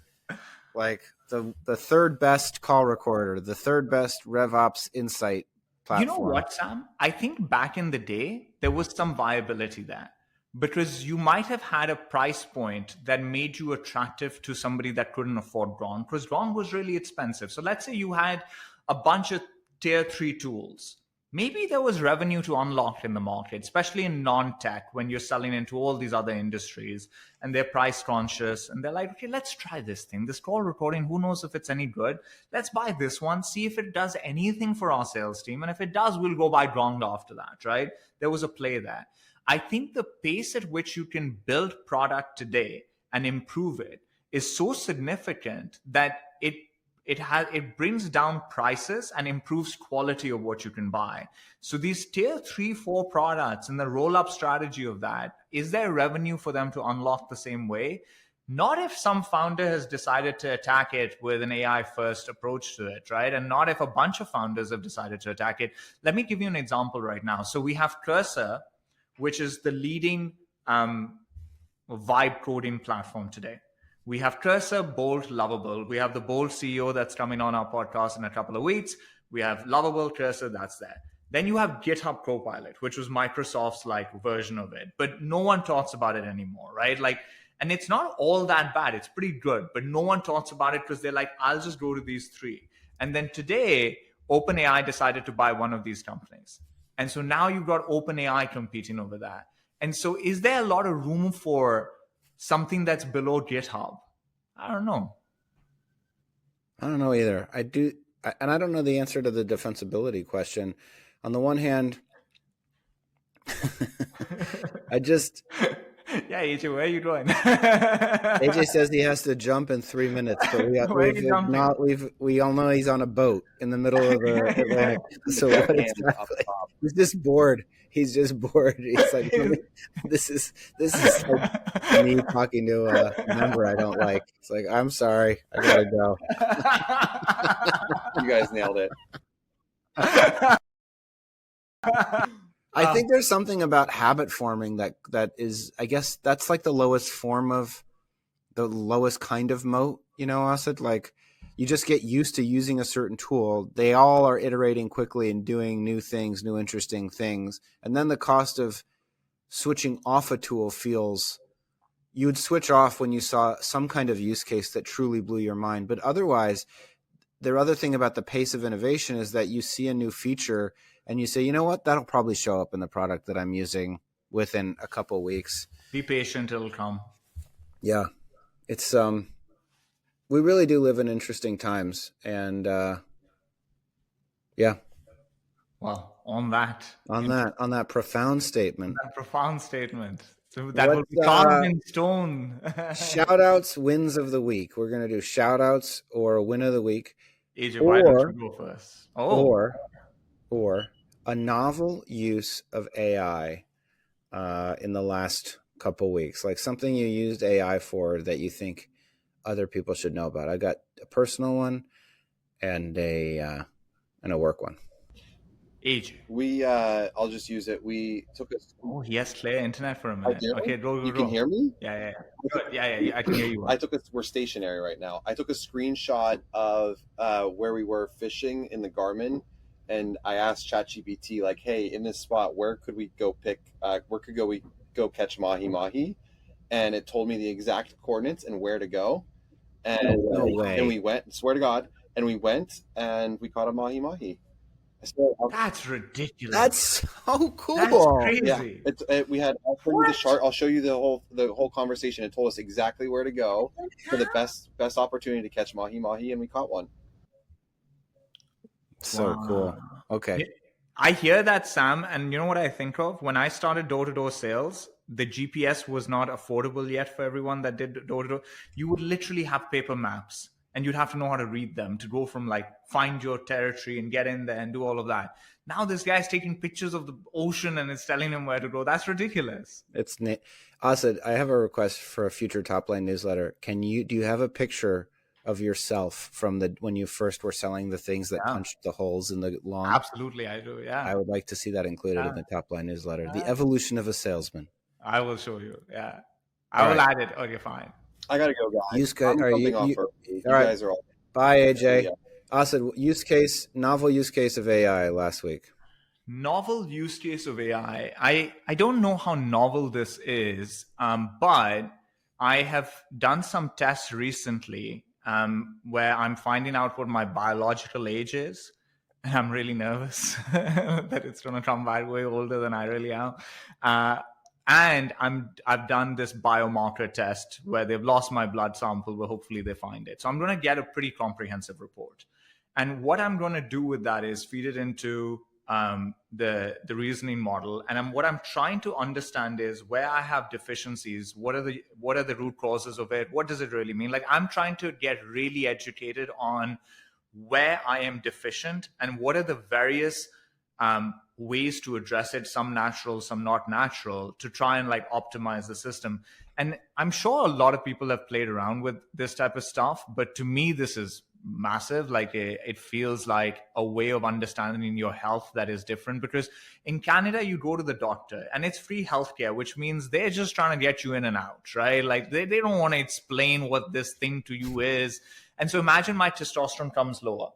F: like the third best call recorder, the third best RevOps insight platform?
D: You know what, Sam? I think back in the day there was some viability there, because you might have had a price point that made you attractive to somebody that couldn't afford Gong, because Gong was really expensive. So let's say you had a bunch of tier 3 tools. Maybe there was revenue to unlock in the market, especially in non-tech, when you're selling into all these other industries and they're price conscious and they're like, okay, let's try this thing. This call recording, who knows if it's any good? Let's buy this one, see if it does anything for our sales team. And if it does, we'll go buy Gong after that, right? There was a play there. I think the pace at which you can build product today and improve it is so significant that it brings down prices and improves quality of what you can buy. So these tier 3, 4 products and the roll-up strategy of that, is there revenue for them to unlock the same way? Not if some founder has decided to attack it with an AI first approach to it, right? And not if a bunch of founders have decided to attack it. Let me give you an example right now. So we have Cursor, which is the leading vibe coding platform today. We have Cursor, Bolt, Lovable. We have the Bolt CEO that's coming on our podcast in a couple of weeks. We have Lovable, Cursor, that's there. Then you have GitHub Copilot, which was Microsoft's like version of it, but no one talks about it anymore, right? Like, and it's not all that bad. It's pretty good, but no one talks about it because they're like, I'll just go to these 3. And then today, OpenAI decided to buy one of these companies. And so now you've got OpenAI competing over that. And so is there a lot of room for something that's below GitHub? I don't know.
F: I don't know either. I do, and I don't know the answer to the defensibility question. On the one hand, I just...
D: Yeah, AJ, where are you going?
F: AJ says he has to jump in 3 minutes, but we all know he's on a boat in the middle of the Atlantic. So what exactly? He's just bored. He's like, this is like me talking to a number I don't like. It's like, I'm sorry, I gotta go.
E: You guys nailed it.
F: I think there's something about habit forming that is, I guess that's like the lowest form of the lowest kind of moat, Asad. Like, you just get used to using a certain tool. They all are iterating quickly and doing new things, new interesting things. And then the cost of switching off a tool feels, you would switch off when you saw some kind of use case that truly blew your mind. But otherwise, the other thing about the pace of innovation is that you see a new feature and you say, you know what, that'll probably show up in the product that I'm using within a couple of weeks.
D: Be patient, it'll come.
F: Yeah. It's, we really do live in interesting times. And, yeah.
D: Well, on that
F: profound statement.
D: So that will be carved in stone.
F: Shoutouts, wins of the week. We're going to do shoutouts or a win of the week.
D: AJ, why don't you go first?
F: Or a novel use of AI in the last couple weeks, like something you used AI for that you think other people should know about. I got a personal one and a work one.
D: AJ,
E: I'll just use it. We took a.
D: Oh, he has clear internet for a minute. Okay, go.
E: You can hear me?
D: Yeah. Good. Yeah. I can hear you.
E: We're stationary right now. I took a screenshot of where we were fishing in the Garmin, and I asked ChatGPT, like, "Hey, in this spot, where could we go we go catch mahi?" And it told me the exact coordinates and where to go. And
F: no way.
E: And we went. Swear to God. And we went and we caught a mahi.
D: That's ridiculous.
F: That's so cool.
D: That's crazy.
E: Yeah, we had. I'll show you the chart. I'll show you the whole conversation. It told us exactly where to go for the best opportunity to catch mahi, and we caught one.
F: So cool. Okay.
D: I hear that, Sam, and you know what I think of? When I started door-to-door sales, the GPS was not affordable yet for everyone that did door-to-door. You would literally have paper maps. And you'd have to know how to read them to go from like find your territory and get in there and do all of that. Now this guy's taking pictures of the ocean and it's telling him where to go. That's ridiculous.
F: Asad, I have a request for a future Top Line newsletter. Do you have a picture of yourself from when you first were selling the things that punched the holes in the lawn?
D: Absolutely, I do. Yeah.
F: I would like to see that included in the Top Line newsletter. The evolution of a salesman.
D: I will show you. Yeah. I will add it. Okay, fine.
E: I gotta go, guys.
F: You guys are all. Bye, AJ. Yeah. Asad, novel use case of AI last week.
D: Novel use case of AI. I don't know how novel this is, but I have done some tests recently where I'm finding out what my biological age is. And I'm really nervous that it's going to come back way older than I really am. And I've done this biomarker test where they've lost my blood sample, but hopefully they find it. So I'm going to get a pretty comprehensive report. And what I'm going to do with that is feed it into the reasoning model. And what I'm trying to understand is where I have deficiencies. What are the root causes of it? What does it really mean? Like, I'm trying to get really educated on where I am deficient and what are the various ways to address it, some natural, some not natural, to try and like optimize the system. And I'm sure a lot of people have played around with this type of stuff, but to me, this is massive. Like it feels like a way of understanding your health that is different, because in Canada, you go to the doctor and it's free healthcare, which means they're just trying to get you in and out, right? Like they don't want to explain what this thing to you is. And so imagine my testosterone comes lower.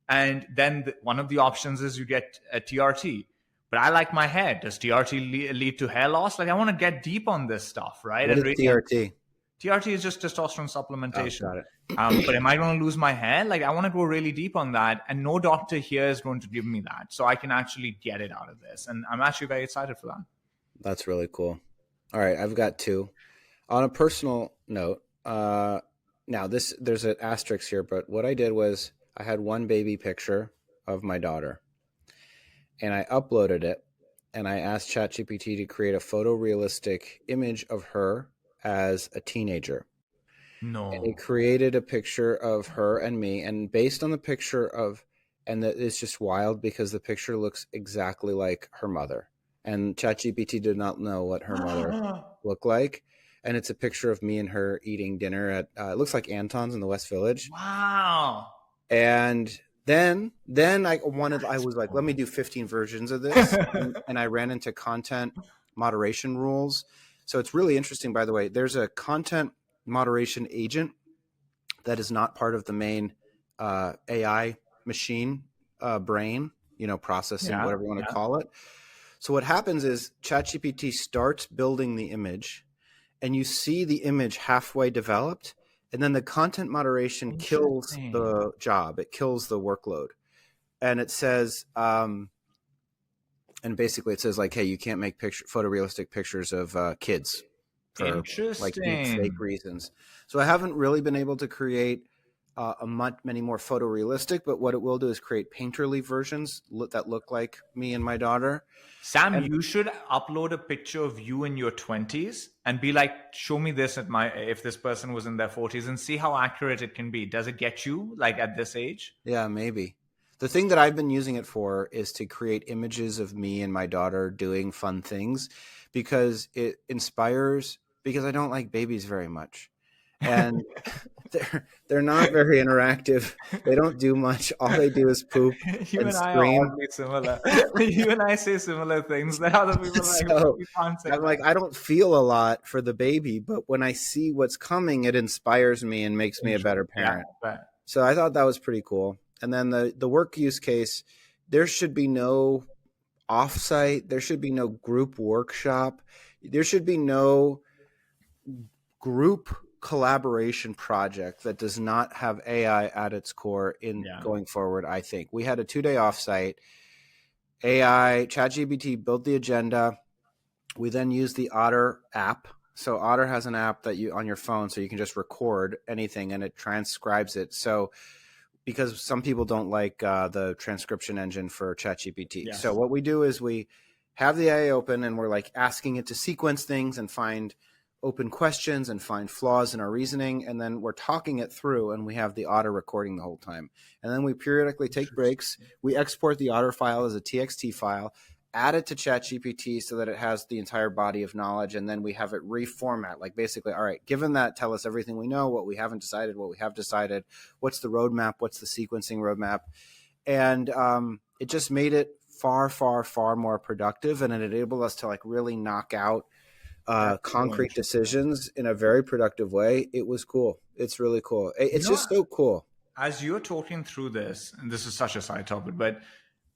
D: And then one of the options is you get a TRT. But I like my hair. Does TRT lead to hair loss? Like, I want to get deep on this stuff, right?
F: What is TRT?
D: TRT is just testosterone supplementation.
F: Oh, got it.
D: But am I going to lose my hair? Like, I want to go really deep on that. And no doctor here is going to give me that. So I can actually get it out of this. And I'm actually very excited for that.
F: That's really cool. All right. I've got two. On a personal note, now there's an asterisk here, but what I did was I had one baby picture of my daughter and I uploaded it and I asked ChatGPT to create a photorealistic image of her as a teenager.
D: No.
F: And it created a picture of her and me, and based on the picture it's just wild because the picture looks exactly like her mother. And ChatGPT did not know what her mother looked like. And it's a picture of me and her eating dinner at, it looks like Anton's in the West Village.
D: Wow.
F: And then I was like, let me do 15 versions of this. and I ran into content moderation rules. So it's really interesting, by the way. There's a content moderation agent that is not part of the main AI machine brain, processing, whatever you want to call it. So what happens is ChatGPT starts building the image, and you see the image halfway developed, and then the content moderation kills the job. It kills the workload. And it says, and basically it says like, hey, you can't make photorealistic pictures of kids for like deep fake reasons. So I haven't really been able to create many more photorealistic, but what it will do is create painterly versions that look like me and my daughter.
D: Sam, you should upload a picture of you in your 20s and be like, show me this if this person was in their 40s, and see how accurate it can be. Does it get you like at this age?
F: Yeah, maybe. The thing that I've been using it for is to create images of me and my daughter doing fun things, because it inspires, because I don't like babies very much. And they're not very interactive. They don't do much. All they do is poop
D: you
F: and
D: I
F: scream.
D: are oddly similar. You and I say similar things that other people
F: So, I'm like, I don't feel a lot for the baby, but when I see what's coming, it inspires me and makes me a better parent.
D: Yeah,
F: so I thought that was pretty cool. And then the work use case, there should be no offsite. There should be no group workshop. There should be no group collaboration project that does not have AI at its core going forward. I think we had a 2-day offsite. ChatGPT built the agenda. We then used the Otter app. So Otter has an app that you on your phone, so you can just record anything and it transcribes it. So because some people don't like the transcription engine for ChatGPT. Yes. So what we do is we have the AI open and we're like asking it to sequence things and find open questions and find flaws in our reasoning. And then we're talking it through, and we have the Otter recording the whole time. And then we periodically take breaks. We export the Otter file as a TXT file, add it to ChatGPT so that it has the entire body of knowledge. And then we have it reformat, like basically, all right, given that, tell us everything we know, what we haven't decided, what we have decided, what's the roadmap, what's the sequencing roadmap. And it just made it far, far, far more productive. And it enabled us to like really knock out concrete decisions in a very productive way. It was cool. It's really cool. It's just so cool.
D: As you're talking through this, and this is such a side topic, but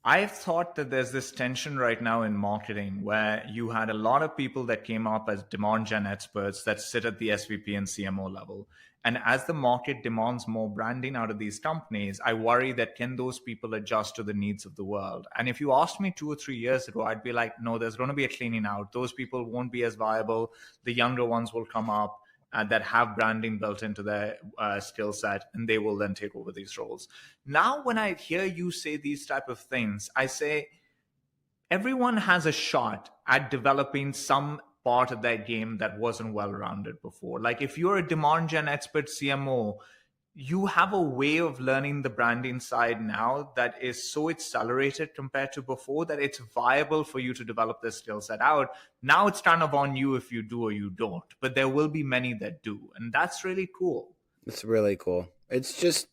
D: I've thought that there's this tension right now in marketing where you had a lot of people that came up as demand gen experts that sit at the SVP and CMO level. And as the market demands more branding out of these companies, I worry that can those people adjust to the needs of the world? And if you asked me 2 or 3 years ago, I'd be like, no, there's going to be a cleaning out. Those people won't be as viable. The younger ones will come up that have branding built into their skill set, and they will then take over these roles. Now, when I hear you say these type of things, I say everyone has a shot at developing some part of their game that wasn't well-rounded before. Like if you're a demand gen expert CMO, you have a way of learning the branding side now that is so accelerated compared to before that it's viable for you to develop this skill set out. Now it's kind of on you if you do or you don't, but there will be many that do. And that's really cool.
F: It's really cool. It's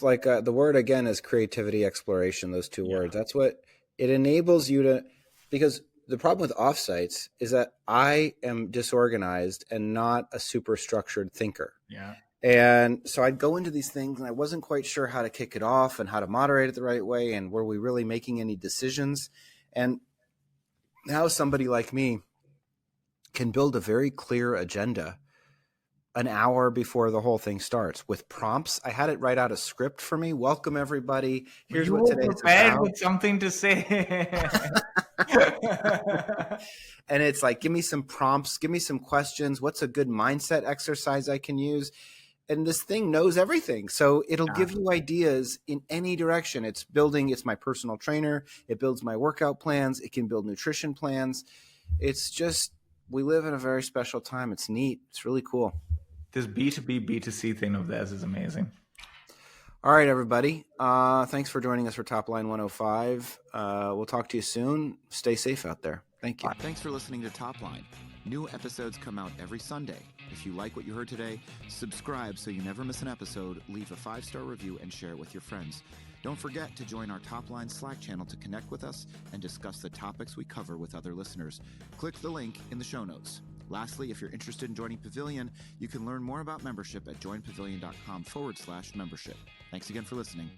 F: like the word again is creativity, exploration, those two words. That's what it enables you to, because the problem with offsites is that I am disorganized and not a super structured thinker.
D: Yeah.
F: And so I'd go into these things and I wasn't quite sure how to kick it off and how to moderate it the right way. And were we really making any decisions? And now somebody like me can build a very clear agenda an hour before the whole thing starts with prompts. I had it write out a script for me. Welcome everybody. Here's what today's about.
D: With something to say.
F: And it's like, give me some prompts, give me some questions. What's a good mindset exercise I can use? And this thing knows everything. So it'll give you ideas in any direction. It's my personal trainer. It builds my workout plans. It can build nutrition plans. It's just, we live in a very special time. It's neat. It's really cool.
D: This B2B, B2C thing of theirs is amazing.
F: All right, everybody. Thanks for joining us for Top Line 105. We'll talk to you soon. Stay safe out there. Thank you.
A: Thanks for listening to Top Line. New episodes come out every Sunday. If you like what you heard today, subscribe so you never miss an episode, leave a 5-star review, and share it with your friends. Don't forget to join our Top Line Slack channel to connect with us and discuss the topics we cover with other listeners. Click the link in the show notes. Lastly, if you're interested in joining Pavilion, you can learn more about membership at joinpavilion.com/membership. Thanks again for listening.